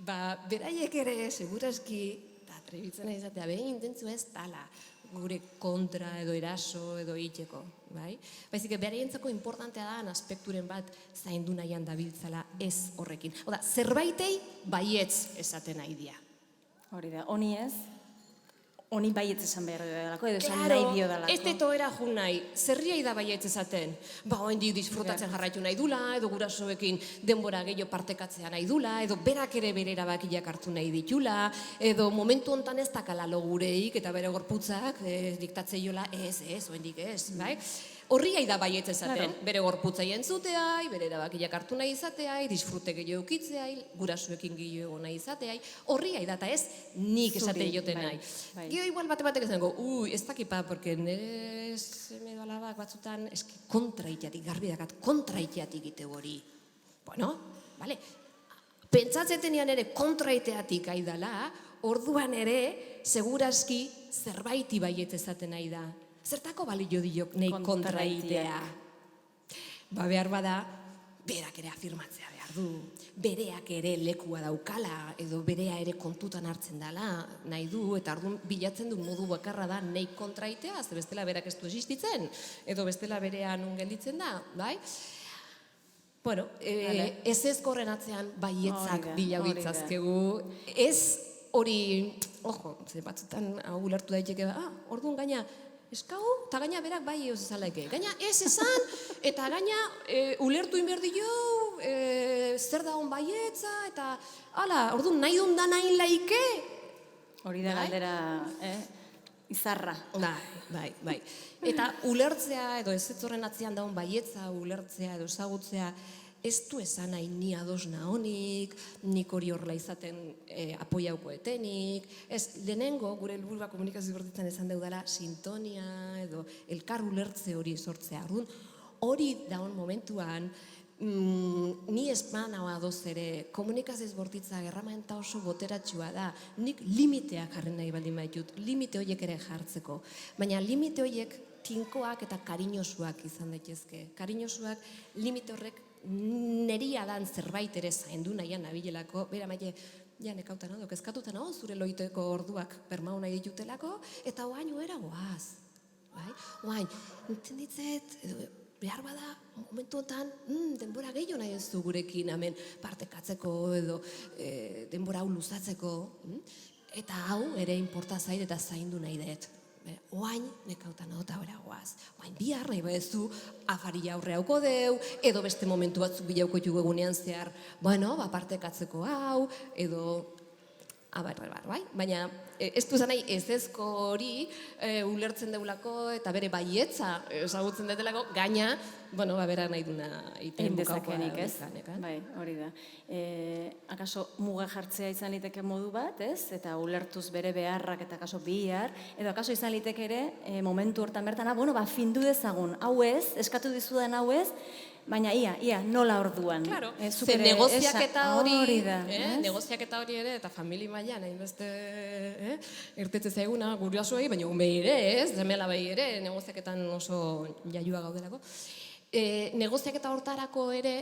ba beraiek ere segurazki, eta atrebitzen izatea, behin intentzioa ez dala, gure kontra edo eraso edo itxeko, bai? Baizik, beraientzako importantea da aspekturen bat zaindu nahian dabiltzala ez horrekin. Oda, zerbaitei baietz esaten nahi dia. Hori da, honi ez, honi baietz esan behar dudalako, edo esan nahi dio dalako. Ez detoera jun nahi, zerriai da baietz esaten. Ba, oendik disfrutatzen jarraitu nahi dula, edo gurasoekin denbora gehiago partekatzea nahi dula, edo berak ere bere erabakiak hartu nahi ditula, edo momentu hontan ez dakala logureik, eta bere gorputzak diktatzeiola ez, oendik ez, bai? Horriai da baietz esaten, bere gorputzai entzuteai, bere erabakiak hartu nahi izateai, disfrute gehiago ukitzeai, gurasoekin gehiago nahi izateai, horriai da, eta ez nik esate joten nahi. Gio igual batek esango, ez dakipa, porque nire seme-alabak batzutan eski kontraiteatik, garbi dakat, kontraiteatik ite hori. Bueno, vale, pentsatzetenean ere kontraiteatik aidala, orduan ere, segurazki zerbaiti baietz esaten nahi da. Zertako balio diok nahi kontraitea? Ba behar bada, berak ere afirmatzea behar du. Bereak ere lekua daukala, edo berea ere kontutan hartzen dela, nahi du, eta orduan bilatzen du modu bakarra da nahi kontraitea, ze bestela berak ez du existitzen, edo bestela berea nun gelditzen da, bai? Bueno, ez korren atzean baietzak bilau ditzazkegu, ez hori, ojo, ze batzutan hau ulertu daiteke da, orduan gaina, eskau, eta gaina berak bai eus ezalaike. Gaina ez esan, eta gaina ulertu inberdi jo, zer da hon baietza, eta hala, orduan nahi duen da nahi laike. Hori da galdera, izarra. Bai. Eta ulertzea, edo ez horren atzean daun baietza, ulertzea, edo ezagutzea, ez du esan nahi ni ados nahonik, nik hori horrela izaten apoiauko etenik. Ez, lehenengo, gure helburua komunikazio bertitzen esan deudala, sintonia edo elkar ulertze hori sortzea. Hori daun momentuan, ni espan hau adoz ere, komunikazio bortitza erramenta oso boteratxua da, nik limiteak jarri nahi baldin baitut, limite horiek ere jartzeko. Baina limite horiek tinkoak eta kariñosuak izan daitezke. Kariñosuak limite horrek neria dan zerbait ere zaindu nahian nabilelako, bera maile, ja nekautan edo, kezkatutan zure loiteko orduak bermau nahi ditutelako, eta oain oera goaz. Bai? Oain, nintzen ditzet, edo, behar bada, momentu honetan, denbora gehiago nahi ez du gurekin, hemen partekatzeko edo denbora hau luzatzeko. Eta hau ere inporta zait eta zaindu nahi dut. Oain, nekautan eta beragoaz. Oain, bihar nahi bezu, afari aurre hauko deu, edo beste momentu batzuk bilauko jugu egunean zehar, bueno, partekatzeko hau, edo bai? Baina ez du zanai ezezko hori ulertzen deulako eta bere baietza ezagutzen detelako, gaina, bueno, bera nahi duna iten bukakoa. Bai, hori da. Akaso muga jartzea izan liteke modu bat, ez? Eta ulertuz bere beharrak eta akaso bihar, edo akaso izan liteke ere momentu hortan bertan, bueno, findu dezagun, hau ez, eskatu dizudan hau ez, baina ia, nola orduan. Claro, ze negoziaketa hori ere, eta famili mailan, hainbeste irtetze zaiguna gurasoei, baina umei ere, ez, seme-alabei ere, negoziaketan oso jaiua gaudelako. Negoziaketa hortarako ere,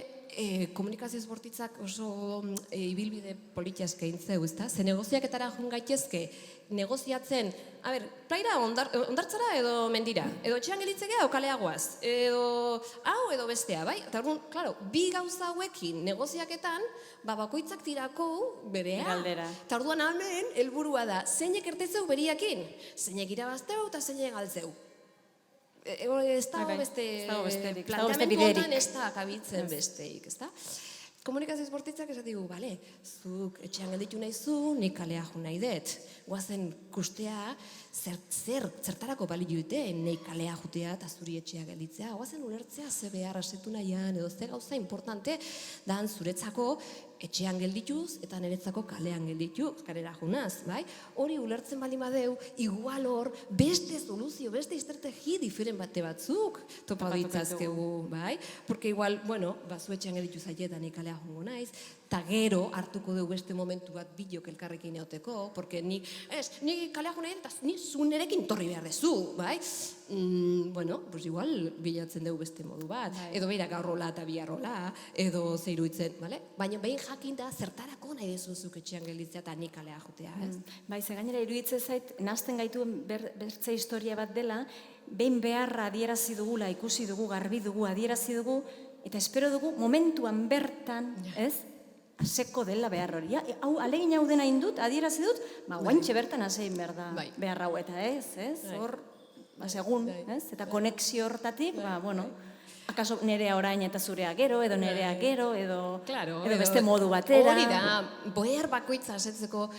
komunikazio bortitzak oso ibilbide politia eskaintzeu, ezta? Ze negoziaketara joan gaitezke, negoziatzen, praira ondartzara edo mendira, edo etxean gelitzekea edo kaleagoaz, edo hau edo bestea, bai? Eta claro, bi gauza hauekin negoziaketan, bakoitzak tirako berea. Galdera. Eta orduan hemen helburua da, zeinek ertetzeu beriakin, zeinek irabazteu eta zeinek galtzeu. Ez dago beste planteamendu honetan ez da kabitzen besteik, ez da? Komunikazio bortitzak esatik digu, bale, zuk etxean gelditu nahi zu, nik kalea jo nahi dut. Guazen kustea, zertarako balio dute, nik kalea jutea eta zuri etxea gelditzea. Guazen ulertzea ze behar asetu nahian, edo ze gauza importante, dan zuretzako etxean geldituz eta niretzako kalean geldituz, karera junaz, bai? Hori ulertzen bali madeu, igual hor, beste soluzio, beste estrategia diferent bate batzuk topa ditzazkegu, bai? Porque igual, bueno, zu etxean geldituz aietan nik kalea jungo naiz, eta gero hartuko dugu beste momentu bat bilok elkarrekin eoteko, porque nik kalea jo nahi eta ni zunerekin torri behar dezu, bai? Bueno, pues igual bilatzen dugu beste modu bat, edo beira gaurrola eta biharrola, edo zeiruitzen, bale? Baina behin jakin da zertarako nahi dezuzuk etxean gelditzea eta nik kalea jotea, ez? Bai, ze gainera iruditzen zait, nazten gaituen bertze historia bat dela, behin beharra adierazi dugula, ikusi dugu, garbi dugu, adierazi dugu, eta espero dugu momentuan bertan, ez? Aseko dela behar hori. Hau, alegin hau dena indut, adierazi dut, guantxe bertan asein behar da behar hau, eta ez? Hor, segun, ez? Eta konexio hortatik, bueno, akaso nerea orain eta zurea gero, edo nerea gero, edo beste modu batera. Hori da, boer bakoitza asetzeko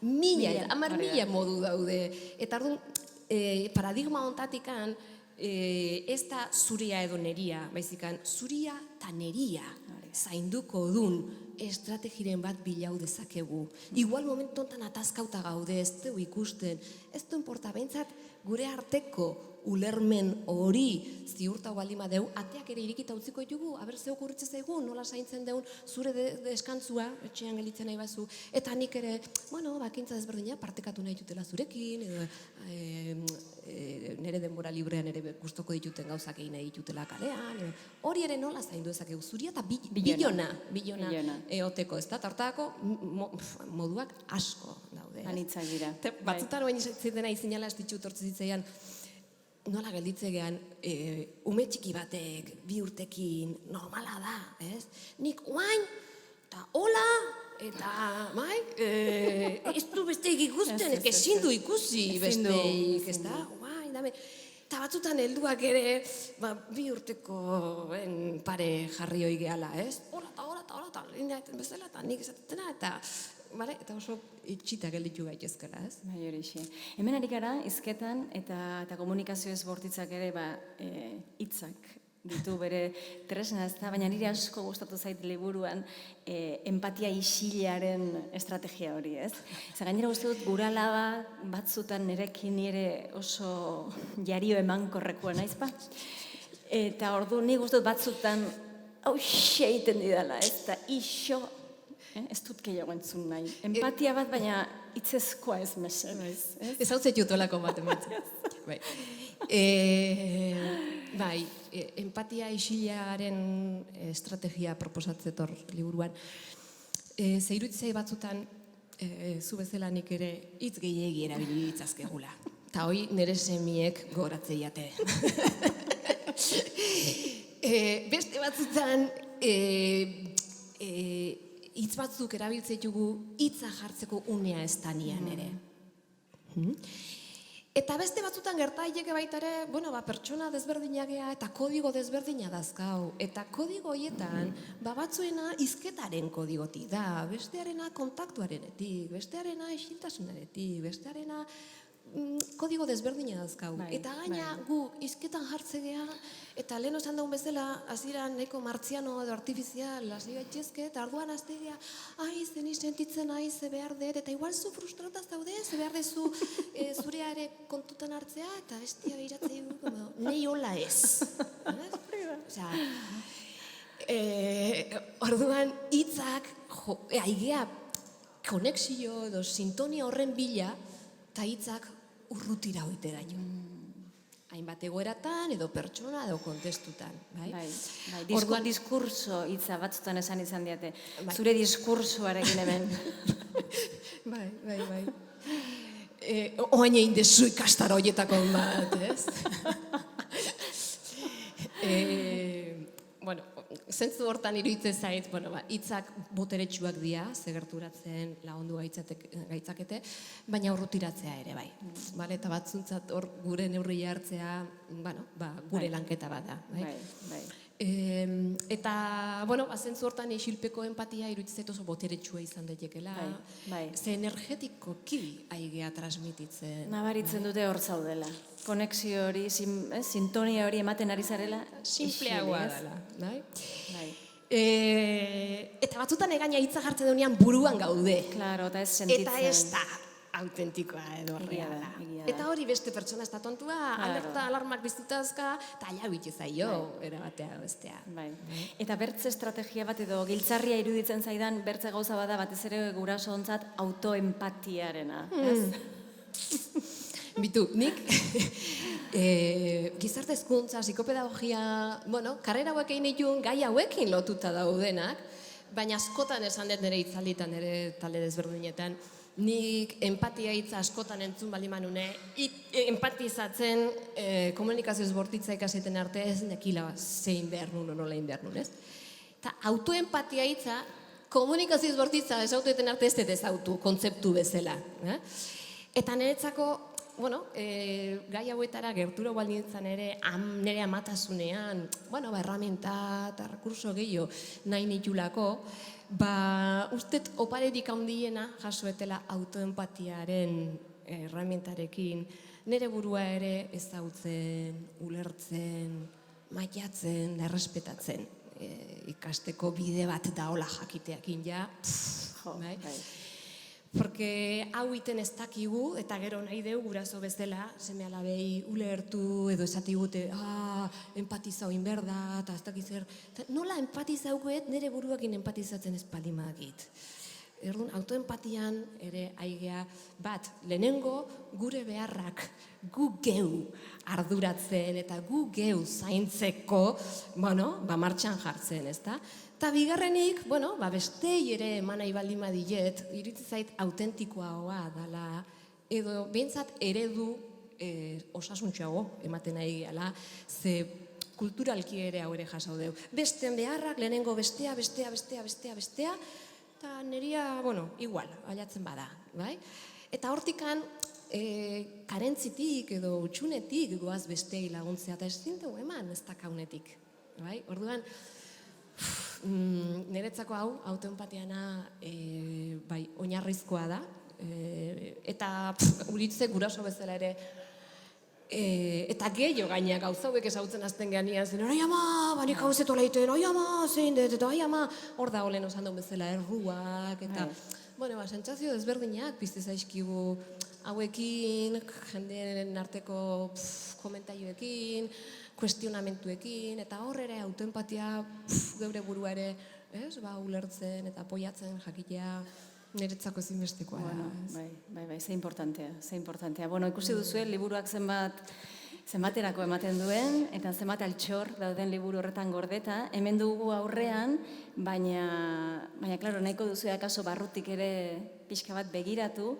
mila modu daude. Eta orduan, paradigma hontatikan, ez da zuria edo neria, baizikan, zuria eta neria zainduko dun estrategiren bat bilau dezakegu. Igual momentu honetan atazkauta gaude, ez du ikusten, ez du inporta behintzat gure arteko ulermen hori ziurtau baldin badeu, ateak ere irikita utziko ditugu, aber ze okurritzen zaigu, nola zaintzen deun zure deskantzua, etxean gelitzen nahi bazu, eta nik ere, bueno, bakintza desberdina, partekatu nahi dutela zurekin, edo nire denbora librean ere gustoko dituten gauzak egin nahi ditutela kalean, hori ere nola zaindu ezakegu, zuria eta bilona eoteko, ez da, tartako moduak asko daude. Anitzak dira. Batzutan baina zitena izinala ez ditut hortze zitzaian, nola gelditzegean, ume txiki batek, 2 urtekin, normala da, ez? Nik oain, eta hola, eta, bai, ez du besteik ikusten, ezin du ikusi besteik, ez da? Oain, dame, eta batzutan helduak ere, 2 urteko pare jarri hoi gehala, ez? Hola, eta bezala, eta nik esatetena, eta oso itxita gelditu gaitezkela, ez? Bai, hori xe. Hemen ari gara, hizketan eta komunikazio ez bortitzak ere hitzak ditu bere tresna, ez da, baina nire asko gustatu zait liburuan empatia isilaren estrategia hori, ez? Zer gainera uste dut guralaba batzutan nirekin nire oso jario emankorrekoa naiz ba? Eta ordu nik uste dut batzutan hau xeiten didala, ez da, iso ez dut gehiago entzun nahi. Empatia bat, baina hitzezkoa ez mesedez. Ez hau zetutolako bat ematzen. bai. Bai, empatia isilaren estrategia proposatzetor liburuan. Ze iruditzei batzutan, zu bezala nik ere hitz gehiegi erabili ditzazkegula. Eta hoi nire semiek goratzeiate. Beste batzutan, hitz batzuk erabiltzeitugu hitza jartzeko unea ez danian ere. Eta beste batzutan gerta daiteke baita ere, pertsona desberdinak gea eta kodigo desberdina dazkau. Eta kodigo horietan, batzuena hizketaren kodigotik da, bestearena kontaktuarenetik, bestearena isiltasunaretik, bestearena kodigo desberdina dazkau. Eta gaina gu hizketan jartze gea, eta lehen osan daun bezala, hasieran nahiko martziano edo artifizial, hasi gaitezke, eta arduan azte gea, zen sentitzen ze behar dut, eta igual zu frustrataz daude, ze behar dezu zurea ere kontutan hartzea, eta bestia behiratzea dugu, nahi hola ez. Orduan hitzak, aigea konexio edo sintonia horren bila, eta hitzak urrutira hoitera jo. Hainbat egoeratan, edo pertsona, edo kontestutan. Diskurso hitza batzutan esan izan diate. Zure diskursoarekin hemen. Bai. Oain egin dezu ikastaro horietako bat, ez? Zentzu hortan iruditzen zait, hitzak boteretsuak dira, zegerturatzen lagundu gaitzakete, baina urrutiratzea ere, bai. Eta batzuntzat hor gure neurria hartzea, gure lanketa bat da. Eta, zentzu hortan isilpeko empatia iruditzen zait oso boteretsua izan daitekela, ze energetikoki aigea transmititzen. Nabaritzen dute hor zaudela. Konexio hori, sintonia hori ematen ari zarela. Simpleagoa dela. Eta batzutan egaina hitza jartzen duenean buruan gaude. Claro, eta ez sentitzen. Eta ez da autentikoa edo reala. Eta hori beste pertsona ez da tontua, alerta alarmak biztutazka, eta aia bitxe zaio, erabatea bestea. Eta bertze estrategia bat edo giltzarria iruditzen zaidan, bertze gauza bada batez ere guraso ontzat autoempatiarena. Bitu, nik gizarte hezkuntza, psikopedagogia, karrera hauek egin ditun gai hauekin lotuta daudenak, baina askotan esan dut nire hitzalditan, nire talde desberdinetan, nik empatia hitza askotan entzun baldin manune, empatizatzen komunikazioz bortitza ikasiten arte ez nekila zein behar nun, nola egin behar nun, ez? Eta autoempatia hitza komunikazioz bortitza ezautueten arte ez dut ezautu, kontzeptu bezala. Eta niretzako, gai hauetara gerturo baldintzan ere nire amatasunean, herramienta eta rekurso gehiago nahi nitulako, ustet oparedik handiena jasoetela autoempatiaren herramientarekin, nire burua ere ezautzen, ulertzen, maiatzen, errespetatzen, ikasteko bide bat da hola jakiteakin ja, porque hau iten ez dakigu, eta gero nahi deu guraso bezala, seme alabei ulertu edo esatigute, empatiza oin berda, eta ez dakiz zer. Nola empatizauguet nire buruakin empatizatzen ez palimadakit. Autoempatian ere aigea bat, lehenengo gure beharrak gu geu arduratzen eta gu geu zaintzeko, martxan jartzen, ez da? Eta bigarrenik, bestei ere emanai baldin badiet, iruditzen zait autentikoa dela, edo behintzat eredu osasuntxoago ematen nahi gehala, ze kulturalki ere hau ere jasau deu. Besten beharrak, lehenengo bestea, eta neria, igual, baiatzen bada, bai? Eta hortikan, karentzitik edo utxunetik goaz bestei laguntzea, eta ez zintu eman ez dakaunetik, bai? Orduan, niretzako hau, autoempatiana oinarrizkoa da, eta uritze guraso bezala ere, eta gehiago gaina gauza hauek esautzen azten geanian zen, oi ama, banik hau zeto lehiten, oi ama, zein dut, eta oi ama, hor da olen osan duen bezala erruak, eta, sentsazio desberdinak pizte zaizkigu hauekin, jendeen arteko komentaioekin, kuestionamentuekin, eta hor ere autoempatia geure burua ere, ulertzen eta apoiatzen jakitea, Niretzako ezinbestekoa da. Bai, ze importantea. Bueno, ikusi duzue, liburuak zenbaterako ematen duen, eta zenbat altxor dauden liburu horretan gordeta. Hemen dugu aurrean, baina, klaro, nahiko duzu akaso barrutik ere pixka bat begiratu,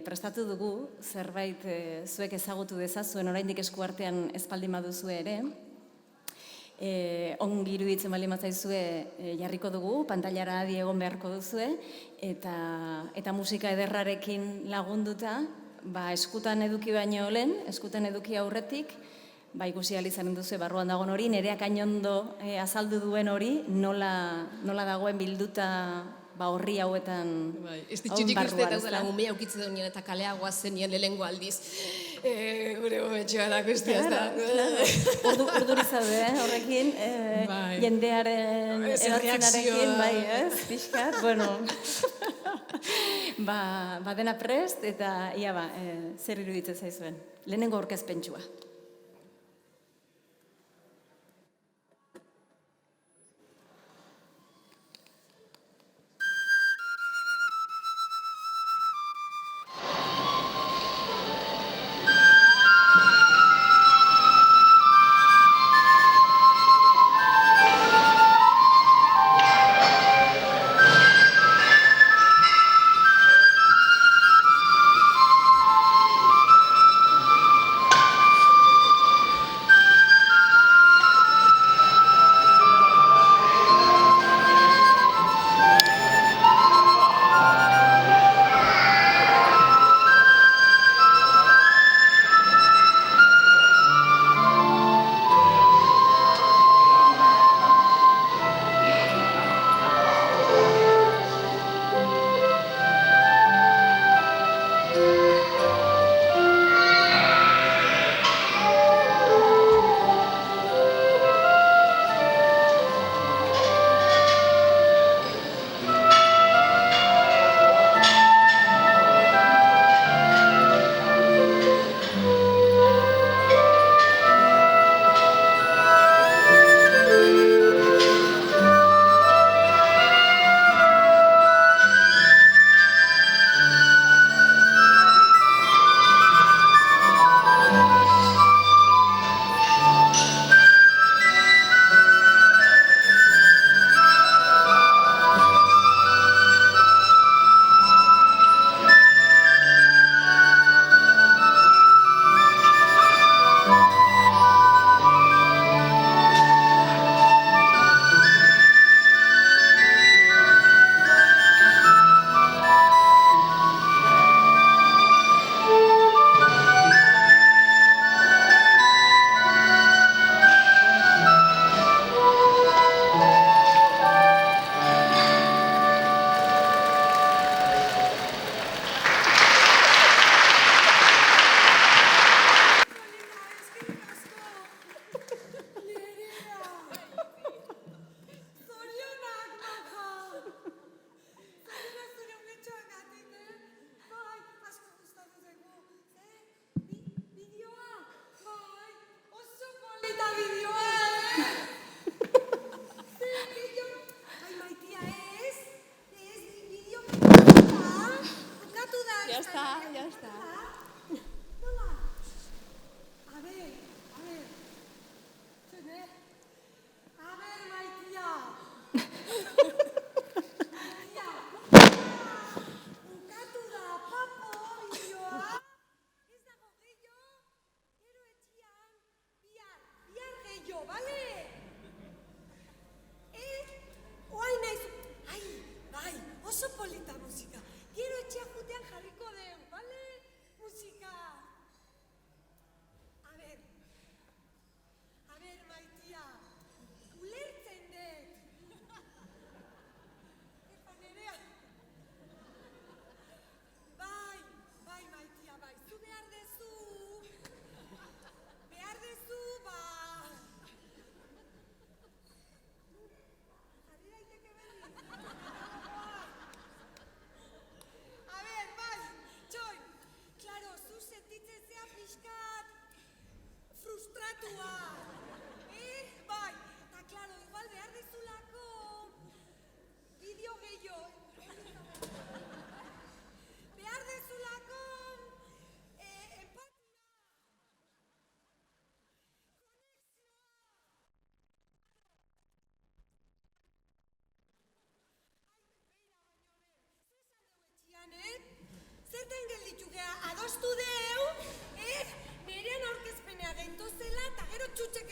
prestatu dugu, zerbait zuek ezagutu dezazuen, oraindik esku artean espaldin baduzue ere. Ongi iruditzen baldin bazaizue jarriko dugu, pantailara adi egon beharko duzue, eta musika ederrarekin lagunduta, eskutan eduki baino lehen, eskutan eduki aurretik, ikusi alizaren duzu barruan dagoen hori, Nereak Añondo azaldu duen hori, nola dagoen bilduta horri hauetan ez ditxurik uste eta uzela umea ukitze duen eta kalea guazen nien lehengo aldiz. Gure momentxoa da guztia ez da. Urduri zaude, horrekin, jendearen erantzinarekin, ez, pixkat, bueno, dena prest eta ia zer iruditzen zaizuen. Lehenengo aurkezpentsua.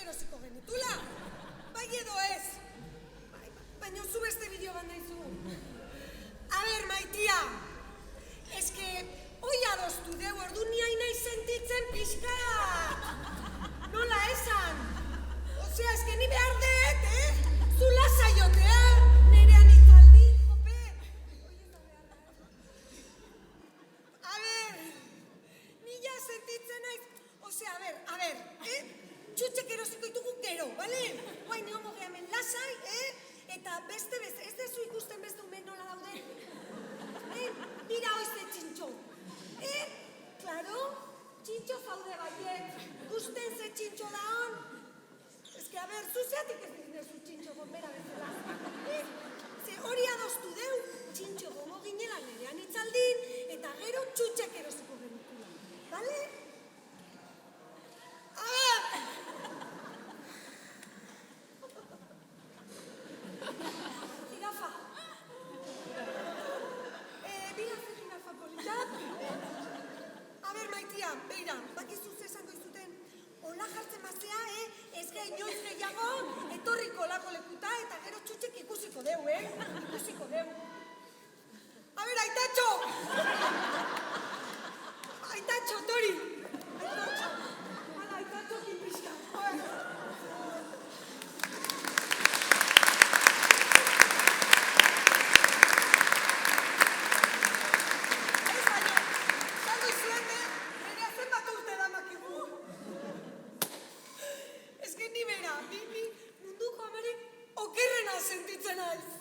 erosiko genitula. Bai edo ez. Baina zu beste bideo bat nahizu. A ber, Maitia, eske, hoi adostu deu, ordu ni hainai sentitzen pixkat. Nola esan? Osea, eske ni behar dut, Zu lasaiotea, nerean itzaldi, jope. A ber, ni ja sentitzen naiz. Osea, a ber, txutxek erosiko ditugu gero, bale? Guain egongo geha hemen lasai, Eta beste, ez dezu ikusten beste umen nola dauden? Mira hoize txintxo. Klaro, txintxo zaude baiet. Gusten ze txintxo daon? Ez que, a ber, zuzeatik ez dinezu txintxo gombera bezala. Ze hori adostu deu, txintxo gomo ginela nerean itzaldin, eta gero txutxek erosiko genitula. Bale? Jirafa. Jirafa polita. A ber, Maitia, beira, bakizu esango izuten, hola jartzen maztea, ez gai inoiz gehiago, etorriko olako lekuta, eta gero txutxek ikusiko deu, Ikusiko deu. A ber, Aitatxo! Aitatxo, tori! Aitatxo! Hala, Aitatxo kinpizka. Sentitzen naiz.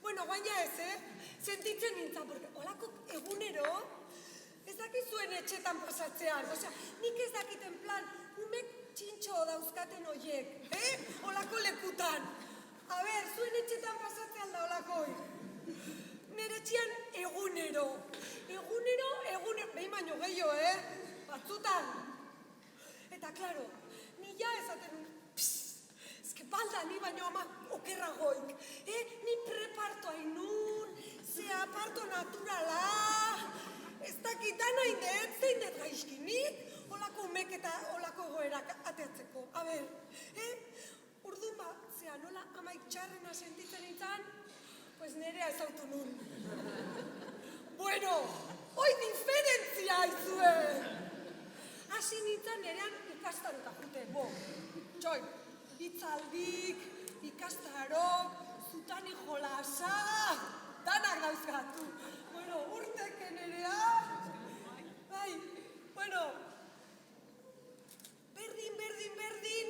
Bueno, guaina ez, Sentitzen nintzen, porque holako egunero, ez dakizuen etxetan pasatzean. Osea, nik ez dakiten plan, umek txintxo dauzkaten hoiek, holako lekutan. A ber, zuen etxetan pasatzean da holakoi. Nere etxean egunero. Egunero, behin baino gehiago, Batzutan. Eta, klaro, ni ja esaten balda ni baino ama okerragoik. Ni preparto hainun, zea parto naturala, ez dakitan hain dut, zein dut gaizkinik, holako umek eta holako goerak ateatzeko. A ber, urdun ba, zea nola amaik txarrena sentitzen nintzen, pues nerea ez autu nun. Bueno, hoi diferentzia haizue. Hasi nintzen nerean ikastaroka jute, txoi. Itzaldik, ikastarok, zutani jolasa, danak dauzkatu. Bueno, urteke nerea. Bai, bueno, berdin,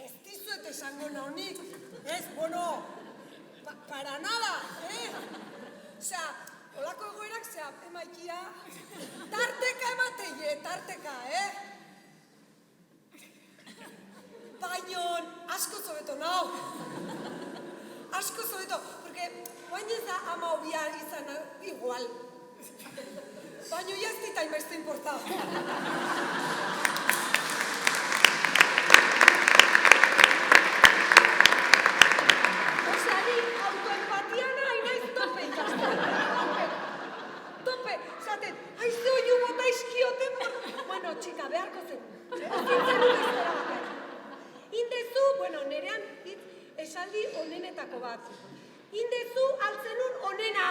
ez dizuet esango nahonik. Ez, bueno, para nada, Osea, holako egoerak, Maitia, tarteka emateie, tarteka, Baion, asko zobeto nau. Asko zobeto, porque guain ez da ama obia izan igual. Baino ya ez dita inbeste importa. Osea, ni autoempatiana hainaiz tope ikasten. Tope, zaten, haize oiu bota izkioten. Bueno, txika, beharko zen. Zintzen udezera batean. Indezu, bueno, nerean esaldi onenetako bat. Indezu altzenun onena.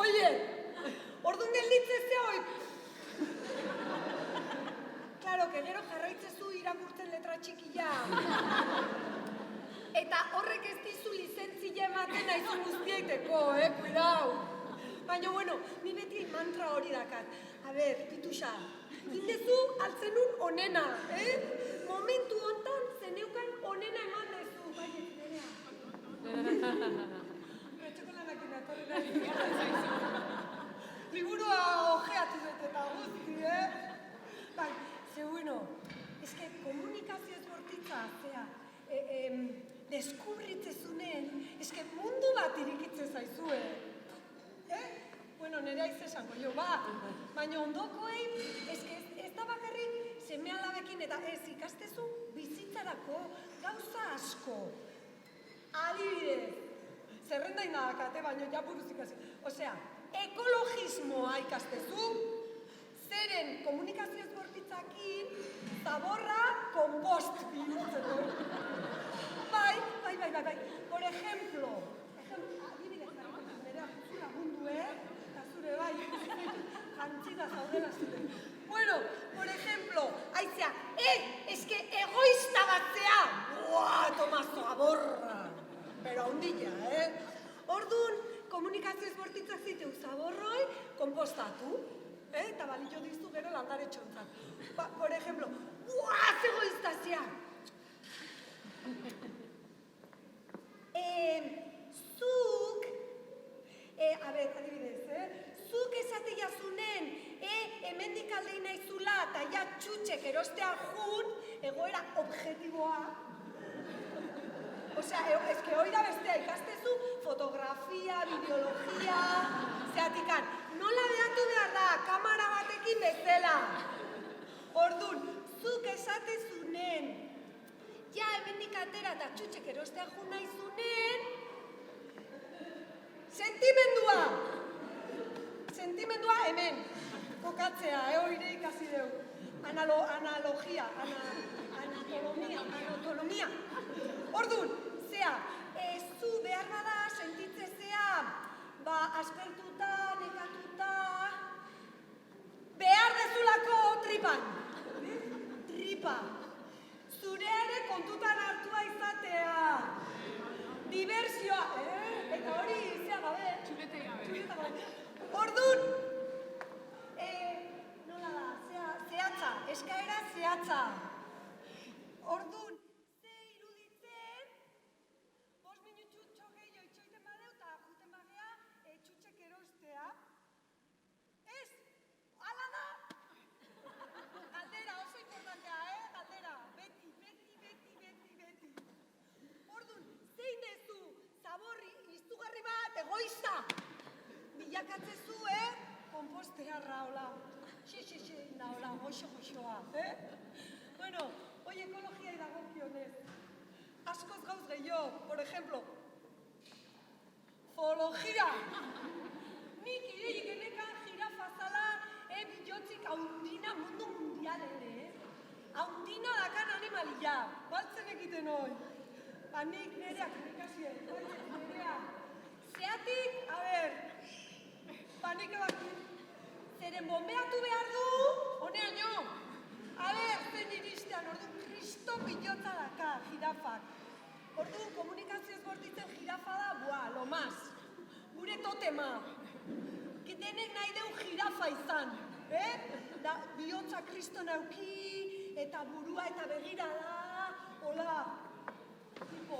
Oie, orduan gelditzezea hoi. Claro, que gero jarraitzezu irakurtzen letra txikila. Eta horrek ez dizu lizentzia ematen naizun guztiaiteko, Cuidao. Baina, bueno, ni beti mantra hori dakat. A ber, pituxa, indezu altzenun onena, Momentu hontan zeneukan onena eman dezu, baiet, nerea. Txokolanak inatorren ari. Liburua ojeatu dut eta guzti, Bai, ze bueno, eske komunikazio ez bortitza, deskubritzezunen, eske mundu bat irikitzen zaizue. Bueno, nerea izesango jo, baina ondokoei, eske ez da bakarrik seme alabekin eta ez ikastezu bizitzarako gauza asko. Adibidez, zerrenda inadakate, baina ja buruz ikasi. Osea, ekologismoa ikastezu, zeren komunikazio ez bortitza ezakin, zaborra kompost bihurtzeko. Bai. Por ejemplo, adibidez, nerea zura mundu, eta zure bai, jantzita zaudela zure. Bueno, por ejemplo, aizea, es que egoista batzea! Buah, toma zaborra! Pero ondilla, Orduan, komunikazio ezbortitzak ziteu zaborroi, konpostatu, eta balio dizu gero landare txontzat. Por ejemplo, buah, egoista zea! Zuk, adibidez, zuk esate jazunen, hemendik aldei naizula eta ja txutxek erostea jun, egoera objektiboa. Osea, eske hori da bestea ikastezu fotografia, bideologia, zeatikan. Nola behatu behar da, kamera batekin bezala. Orduan, zuk esatezunen, ja hemendik atera eta txutxek erostea jun naizunen, sentimendua hemen, kokatzea, hori ikasi deu. Analogia, anatonomia. Orduan, zu behar bada sentitzezea, aspertuta, nekatuta, behar dezulako tripan. Tripa. Zure ere kontutan hartua izatea. Diversioa, eta hori izea gabe. Txuleta gabe. Orduan, nola da, zehatza, eskaera zehatza. Orduan, ze iruditzen, 5 minutxo gehiago itxoiten badeu eta juten bagea txutxek erostea. Ez, hala da. Galdera, oso importantea, galdera. Beti. Orduan, zein dezu zaborri izugarri bat egoista. Bilakatzezu, kompostearra, hola. Hola, goxo-goxoa, Bueno, hoi ekologiai dagokionez. Askoz gauz gehiago, por ejemplo, zoologia. Nik ireik genekan jirafa zala, bilotzik haundina mundu mundialen, Haundina dakan animalia, baltzen egiten hoi. Nik nereak ikasien, nerea. Zeatik, nik ebakit. Zeren bombeatu behar du, honeaino. Zen iristean, orduan, kriston bilotza daka, jirafak. Orduan, komunikazioz bortitzen jirafa da, lo más. Gure totema. Denek nahi deu jirafa izan, Bihotza kriston auki, eta burua eta begira da, hola. Tipo.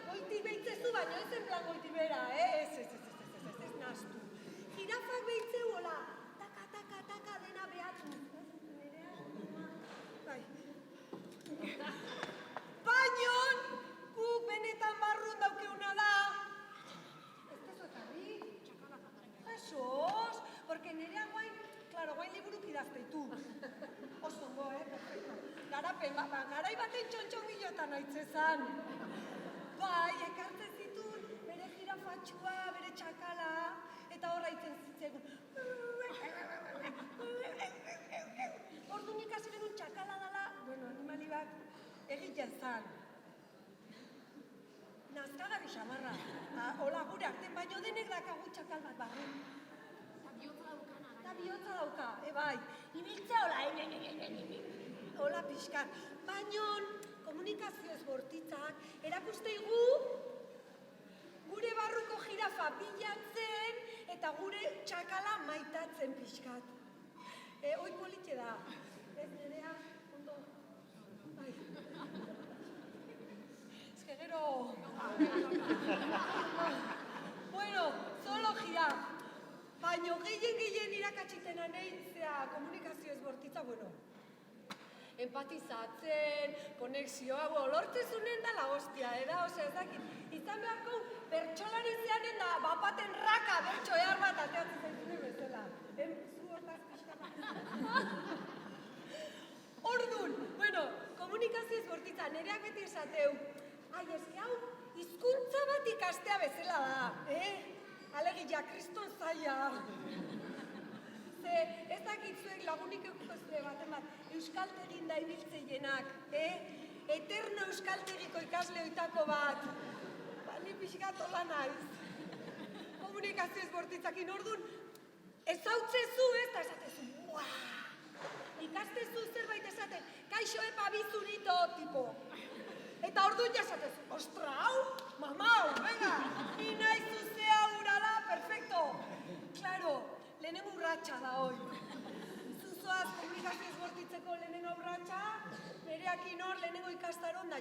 Goitik behitzezu, baina ez en plan goitik bera, ez naztu. Jirafak behitzeu, hola, taka, dena behatu. Baina, guk benetan barrun daukeuna da. Ez tezu ekarri? Esos, porque nerea guain liburuk idazteitu. Oso ondo, perfecto. Garapen, garai baten txontxongilotan aitzezan. Ekartzen zitun, bere jirafatxua, bere txakala, eta horra itzen zitzegun. Orduan ikasi genuen txakala dala, animali bat egiten zan. Nazkagarri xamarra. Hola, gure arten baino denek dakagu txakal bat barren. Eta bihotza dauka, bai. Ibiltzea hola, hola pixkat. Baino, komunikazioz bortitzak, erakusteigu gure barruko jirafa bilatzen eta gure txakala maitatzen pixkat. Hoi politxe da. Ez nerea, ondo. Bai. Ez que gero... Bueno, zoologia. Baina gehien irakatsiten aneitzea komunikazio ezbortitza, empatizatzen, konexioa, lortzezunen da la hostia, Osea, ez dakit, izan beharko bertxolari zeanen da, bapaten raka bertxo bat ateatzen zaizune bezala. Zu hortaz pixkata. Orduan, komunikazio ezbortitza, nereak beti esateu, eske hau, hizkuntza bat ikastea bezala da, Alegia, kriston zaila. ez dakitzuek lagunik eukuzue baten bat, euskaltegin da ibiltzeienak, eterno euskaltegiko ikasle oitako bat. Ni pixkat hola naiz. Komunikazio ezbortitzakin orduan, ez hautzezu eta esatezu, ikastezu zerbait esaten, kaixo epa bizurito, tipo. Eta orduan jasatezu, ostra, hau, mamau, venga, ni nahi zuzea urala, perfecto. Claro, lehenengo urratxa da hoi. Zuzoaz komunikazio ezbortitzeko lehenengo urratxa, nereakin hor lehenengo ikastaron da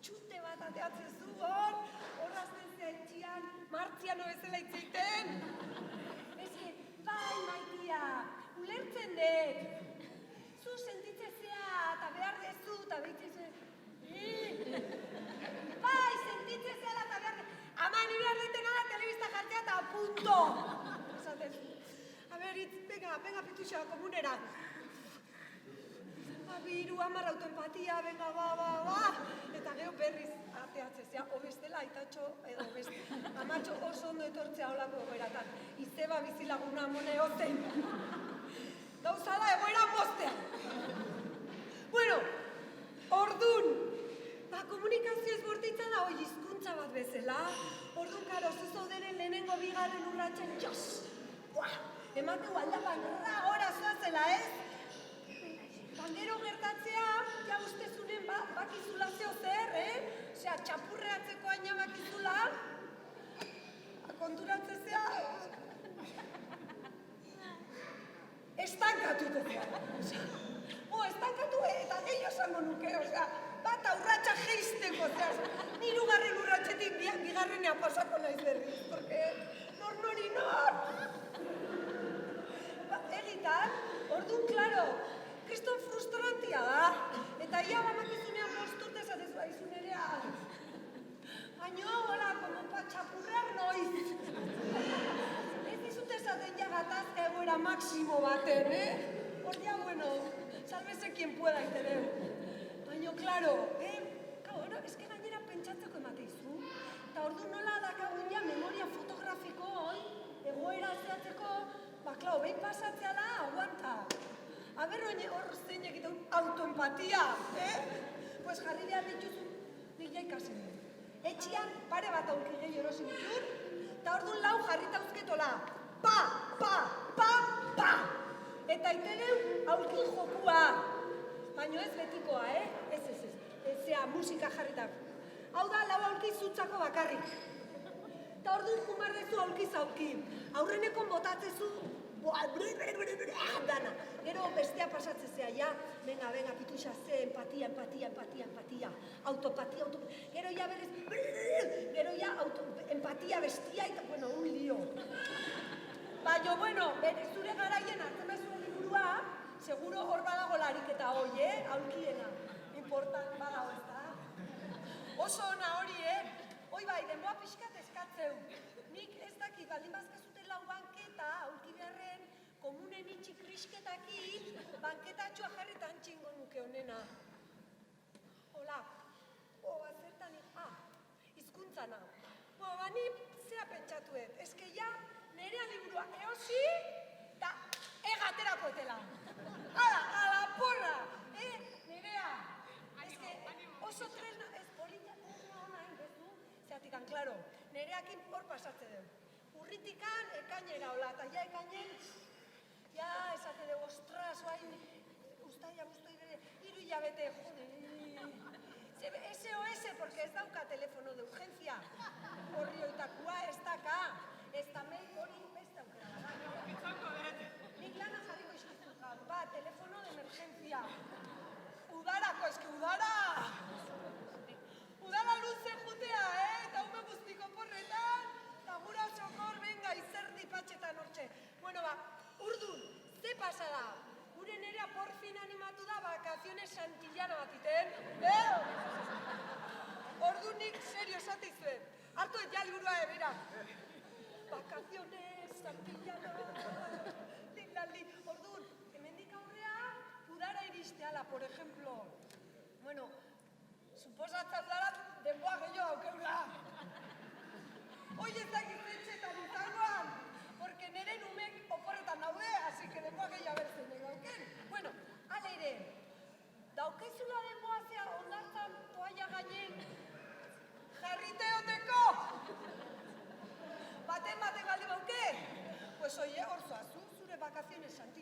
txute bat ateatzezu hor, horrazten zehetxian, martziano bezala itzeiten. Eske, bai, maitia, ulertzen dut. Zu sentitzezea, eta behar dezu, eta behitzezea. Bai, sentitzezela, eta behar dezu. Ama, ni behar detena da, telebista jartzea, eta punto. Esaten. A ber, venga, pituxa, komunera. Biru, hamar autoempatia, venga, ba. Eta gero berriz ateatzezea, obestela, aitatxo, edo beste. Amatxo oso ondo etortzea olako egoeratan. Izeba bizilaguna mone ozein. Gauzala egoera moztea. Bueno, ordun, komunikazio ezbortitza da, hoi hizkuntza bat bezala. Ordun, karo, zuzauderen lehenengo bigarren urratxen, jos! Emateu aldapan gora zoazela, Gero gertatzea, ja ustezunen bakizula zeo zer, Osea, txapurreatzeko aina bakizula, konturatzezea, estankatu tezea. Estankatu eta gehiago esango nuke, osea, bat aurratxa geizteko, niru garren urratxetik bigarrenean pasako naiz berriz, porque nori nor. Egitan, orduan, klaro, kriston frustrantia da, eta ia bamakizunean posturte esatez baizu nerea. Baina, hola, como pa txapurrear noiz. Ez dizut esaten ja gataz egoera maksimo baten, Ordia, bueno, sálvese quien pueda itereu. Baina, klaro, es que gainera pentsatzeko emateizu. Eta ordu nola dakagun ja memoria fotografiko hoi, egoera zehatzeko, klaro, behin pasatzea da, aguanta. Aber, hor zein egiten autoempatia, Pues jarri behar dituzu, nik ja ikasi. Etxian pare bat aurki gehi erosi ditut, eta orduan lau jarrita uzketola. Pa! Eta itereu aurki jokua. Baina ez betikoa, Ez. Zea, musika jarrita. Hau da, lau aurki zutzako bakarrik. Eta orduan jumardezu aurkiz aurki. Aurreneko botatzezu, dana. Gero bestea pasatzezea, ja. Venga, pituxa, ze, empatia. Autopatia. Gero ja berez, gero ja empatia bestia, eta, bueno, un lío. Baina, bueno, zure garaien hartzen bezuen liburua, seguro hor badago lariketa hoi, aurkiena. Important badago ez da. Oso ona hori, Hoi bai, denboa pixkat eskatzeu. Nik ez dakit, baldin bazkezuten lau banketa, aurki beharren, komunen itxi krisketakin, banketatxoa jarretan txingo nuke honena. Hola. Zertan, hizkuntzana. Ni zea pentsatuet. Ez que ja, nerea liburua eosi, eta egaterako etela. Ala, porra! Nerea. Ez que oso tresna, ez polita, hona inbezu. Zeatikan, klaro, nereakin hor pasatze dugu. Urritikan ekainera hola, eta ja ekainen, ja esate dugu, ostras, oain, ustaia guztoi bere, 3 hilabete, jode. SOS, porque ez dauka telefono de urgencia. Horri oitakua, ez daka. Ez da meik hori, ez daukera. Nik lana jarriko izkizu gaur, telefono de emergencia. Udarako, eski udara! Udara luze jutea, eta hume guztiko porretan, eta gura sokor, venga, izerdi patxetan hortxe. Bueno, urdun, ze pasada? Gure nerea por fin animatu da vacaciones Santillana bat iten. Orduan nik serio esatizuen. Hartu ja liburua ebera. Vacaciones Santillana. Orduan, hemendik aurrea, udara iristeala, por ejemplo. Bueno, suposatza udara denboa gehiago aukeula. Hoi ez dakit zetxetan izangoan, porque nire numek oporretan daude, así que denboa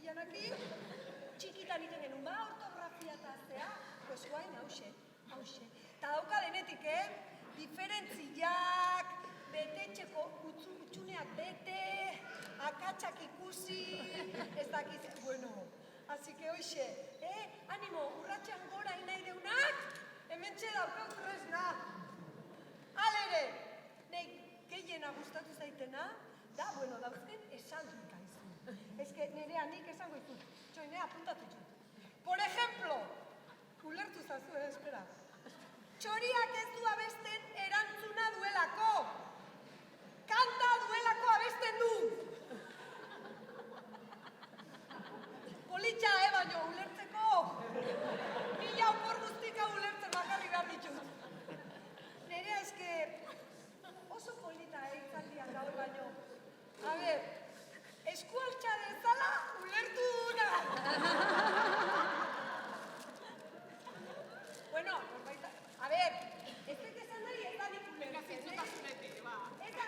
Janaki, txikitan iten genuen, ba, ortografia eta aztea, pues guain, hause. Ta dauka denetik, diferentziak, betetxeko utxuneak bete, akatsak ikusi, ez dakiz, bueno, así que hoxe, animo, urratxean gora nahi deunak, hementxe daukau tresna. Alere, nahi gehiena gustatu zaitena, da, bueno, dauzken esaldika izan. Ez que nirea nik esango izun, txoinea apuntatu txut. Por ejemplo, ulertu zazu, espera. Txoriak ez du abesten erantzuna duelako. Kanta duelako abesten du. Politxa, baino, ulertzeko. Mila opor guztika ulertzen bakarri behar ditut. Nerea eske oso polita itzaldian gaur baino. A ber, eskualtxa dezala ulertu duna. Bueno, a ver, ez dut esan nahi ez da nik ulertzen. Ez da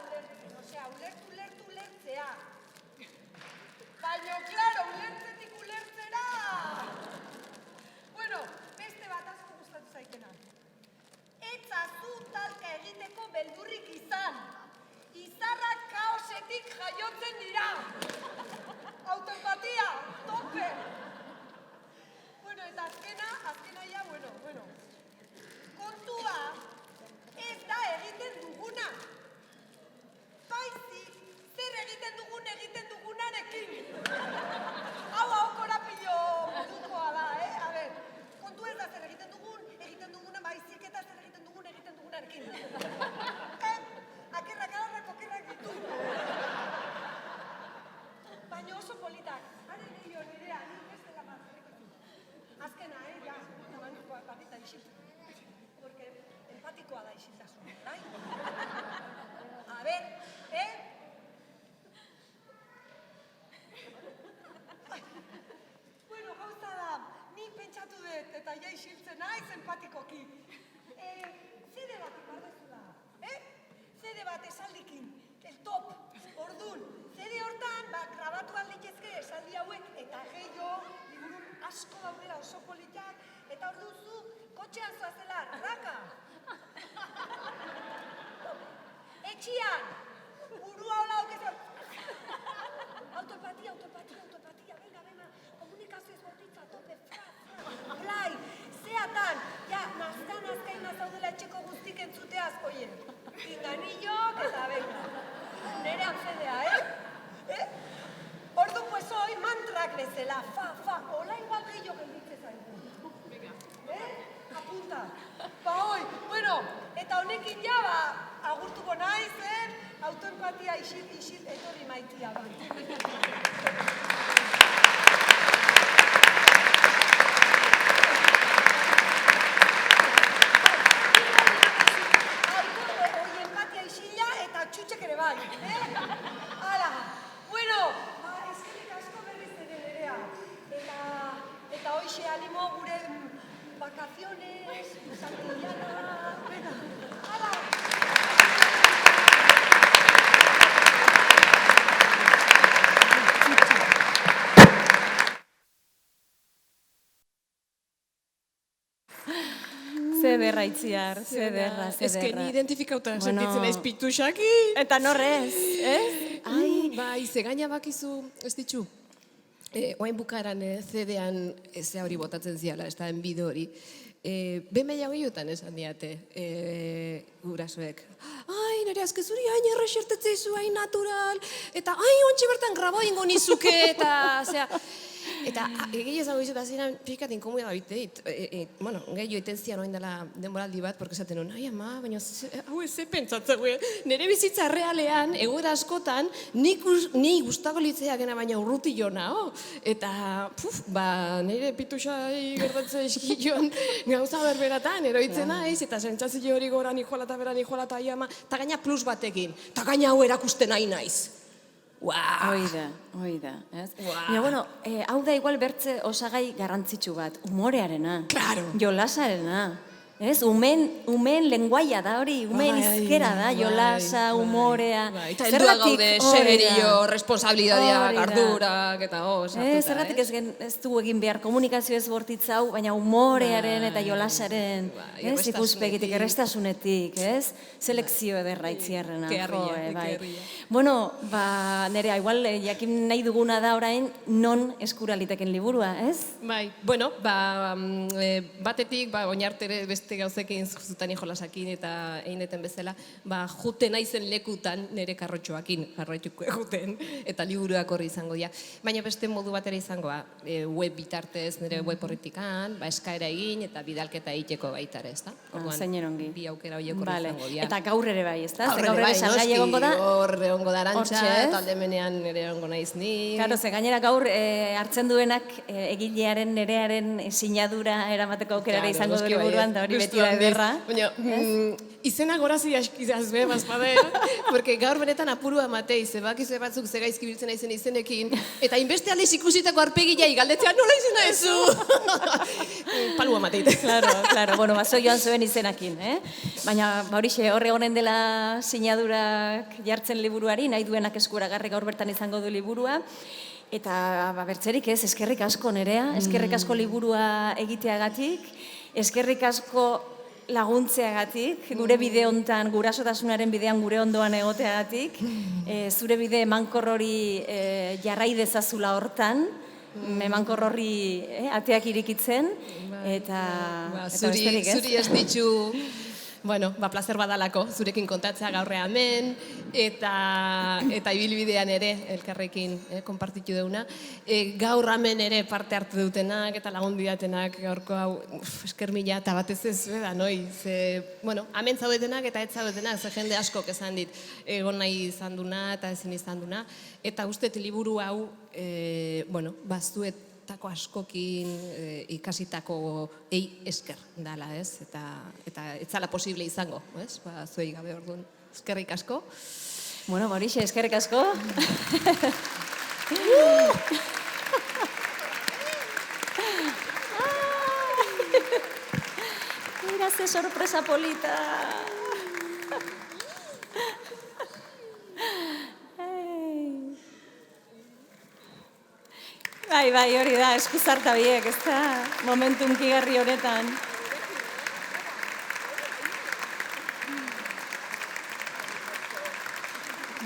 ulertzen, osea, ulertzea. Baina, klaro, ulertzetik ulertzera! Bueno, beste bat asko gustatu zaitena. Etzazu talka egiteko beldurrik izan. Izarrak kaosetik jaiotzen dira. Autoempatia, tope! Bueno, eta azkena ja, bueno. Kontua ez da egiten duguna. Baizik, zer egiten dugunarekin. Hau korapillo modukoa da, A ber, kontu ez da zer egiten duguna, baizik eta zer egiten dugunarekin. Akerrak adarrak okerrak ditu. Baina oso politak. Haren nio, nirea, nik beste la bat. Azkena, ja, tamanikoa patita isiltu. Porque empatikoa da isiltasun, bai? A ber, Bueno, gauza da, nik pentsatu dut eta ja isiltzen naiz empatikoki. Zede bat ipardezula, Zede bat esaldikin, el top, ordun. Zede hortan, grabatu alditezke esaldi hauek eta gehiago, liburun asko daudela oso politak, eta orduan zu, kotxean zoazela, raka. Etxian, burua hola okezan. Autoempatia, venga, komunikazio ezborditza, tope, blai, zeatan, ja, nazkaina zaudela etxeko guztik entzuteaz, oie, pinganillok eta venga, nere antzedea, Ordu, pues hoy, mantrak bezala, fa, hola igual gehiago gelditzen zaigu. Apunta. Ba, hoi, bueno, eta honekin ja, agurtuko naiz, autoempatia isil, etorri maitia, empatia isila eta txutxek ere bai, Hala, bueno, eskerrik asko berriz ere nerea. Eta hoxe animo gure vacaciones, Santillana, venga, hala! Zederra itziar, zederra. Ez que ni identifikauta sentitzen naiz pituxaki. Eta norrez, Bai, ze gaina bakizu, ez ditxu. Oain bukaran CD-an ze hori botatzen ziala, ez da enbide hori. Bemeia gehiotan esan diate gurasoek. Ai, nire azkezuri hain erresertetze izu, hain natural. Eta ontsi bertan grabo ingo nizuke, eta zera. Eta gehi ezago izut, aziran pixkat inkomoda biteit. Bueno, gehi iten zian oain dela denboraldi bat, porque esaten hon, ai ama, baina hau ez pentsatzeu, nire bizitza realean, egoera askotan, ni guztako litzea gena baina urruti jona, Eta, nire pituxai gertatzen eskion gauza berberatan, eroitzen naiz, eta zentzazio hori gora nijoala eta bera nijoala eta ai ama, eta gaina plus batekin, eta gaina hau erakusten nahi naiz. Hoi da, ez? Baina, bueno, hau da igual bertze osagai garrantzitsu bat, umorearena, Claro. jolasarena, Ez, umeen lenguaia da hori, umeen izkera da, jolasa, umorea. Eta heldua gaude, serio, responsabilidadeak, ardurak, eta sartuta, Zergatik ez dugu egin behar komunikazio ez bortitza hau, baina umorearen eta jolasaren, ikuspegitik, errestasunetik, ez? Selekzio ederra itziarrena. Bueno, nerea, igual, jakin nahi duguna da orain, non eskura liteken liburua, ez? Bai, bueno, batetik, oinartere beste gauzekin zutan jolasakin eta eineten bezala, juten naizen lekutan nire karrotxoakin, jarraituko eguten, eta liburuak horri izango dira. Baina beste modu batera izangoa, web bitartez, nire web horretikan, eskaera egin eta bidalketa egiteko baita ere, ezta? Zeinen ongi. Bi aukera horiek horri izango dira. Eta gaur ere bai, ezta? Gaur ere bai, noski, hor egongo da Arantxa, eta aldemenean nire egongo naiz ni. Karo, ze gainera gaur hartzen duenak egilearen, nerearen sinadura eramateko aukerara izango du liburuan, da hori beti da ederra. Baina, izena gorazi askizaz, bazpade, porque gaur benetan apurua matei, zebakizu batzuk zegaizki biltzen aizen izenekin, eta inbeste aldiz ikusitako arpegiai galdetzea nola izena ezu. Palua mateite. Claro, bueno, bazo joan zuen izenakin, Baina, horixe, horre honen dela sinadurak jartzen liburuari, nahi duenak eskuragarri gaur bertan izango du liburua, eta bertzerik ez, eskerrik asko nerea, eskerrik asko liburua egiteagatik, eskerrik asko laguntzeagatik, gure bide hontan, gurasotasunaren bidean gure ondoan egoteagatik, zure bide emankor hori jarrai dezazula hortan, emankor horri ateak irikitzen, eta besterik ez. Zuri ez ditzu, bueno, plazer badalako, zurekin kontatzea gaurre hemen, eta ibilbidean ere, elkarrekin konpartitu deuna. Gaur hemen ere parte hartu dutenak, eta lagundu didatenak gaurko hau, esker mila, eta batez ez, noi, bueno, hemen zaudetenak eta ez zaudetenak, ze jende askok esan dit, egon nahi izan duna, eta ezin izan duna, eta uste liburu hau, bueno, bazuetako askokin ikasitako esker dala, ez? Eta ez zala posible izango, ez? Zuei gabe orduan. Eskerrik asko. Bueno, Horixe, eskerrik asko. Mira, ze sorpresa polita. Bai, hori da, eskuzarta biek, ez da, momentu unkigarri honetan.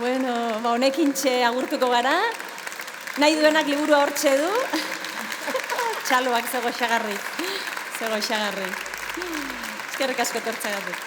Bueno, honekin agurtuko gara, nahi duenak liburua hortxe du, txaloak zego xagarri. Eskerrik asko tortzagatik.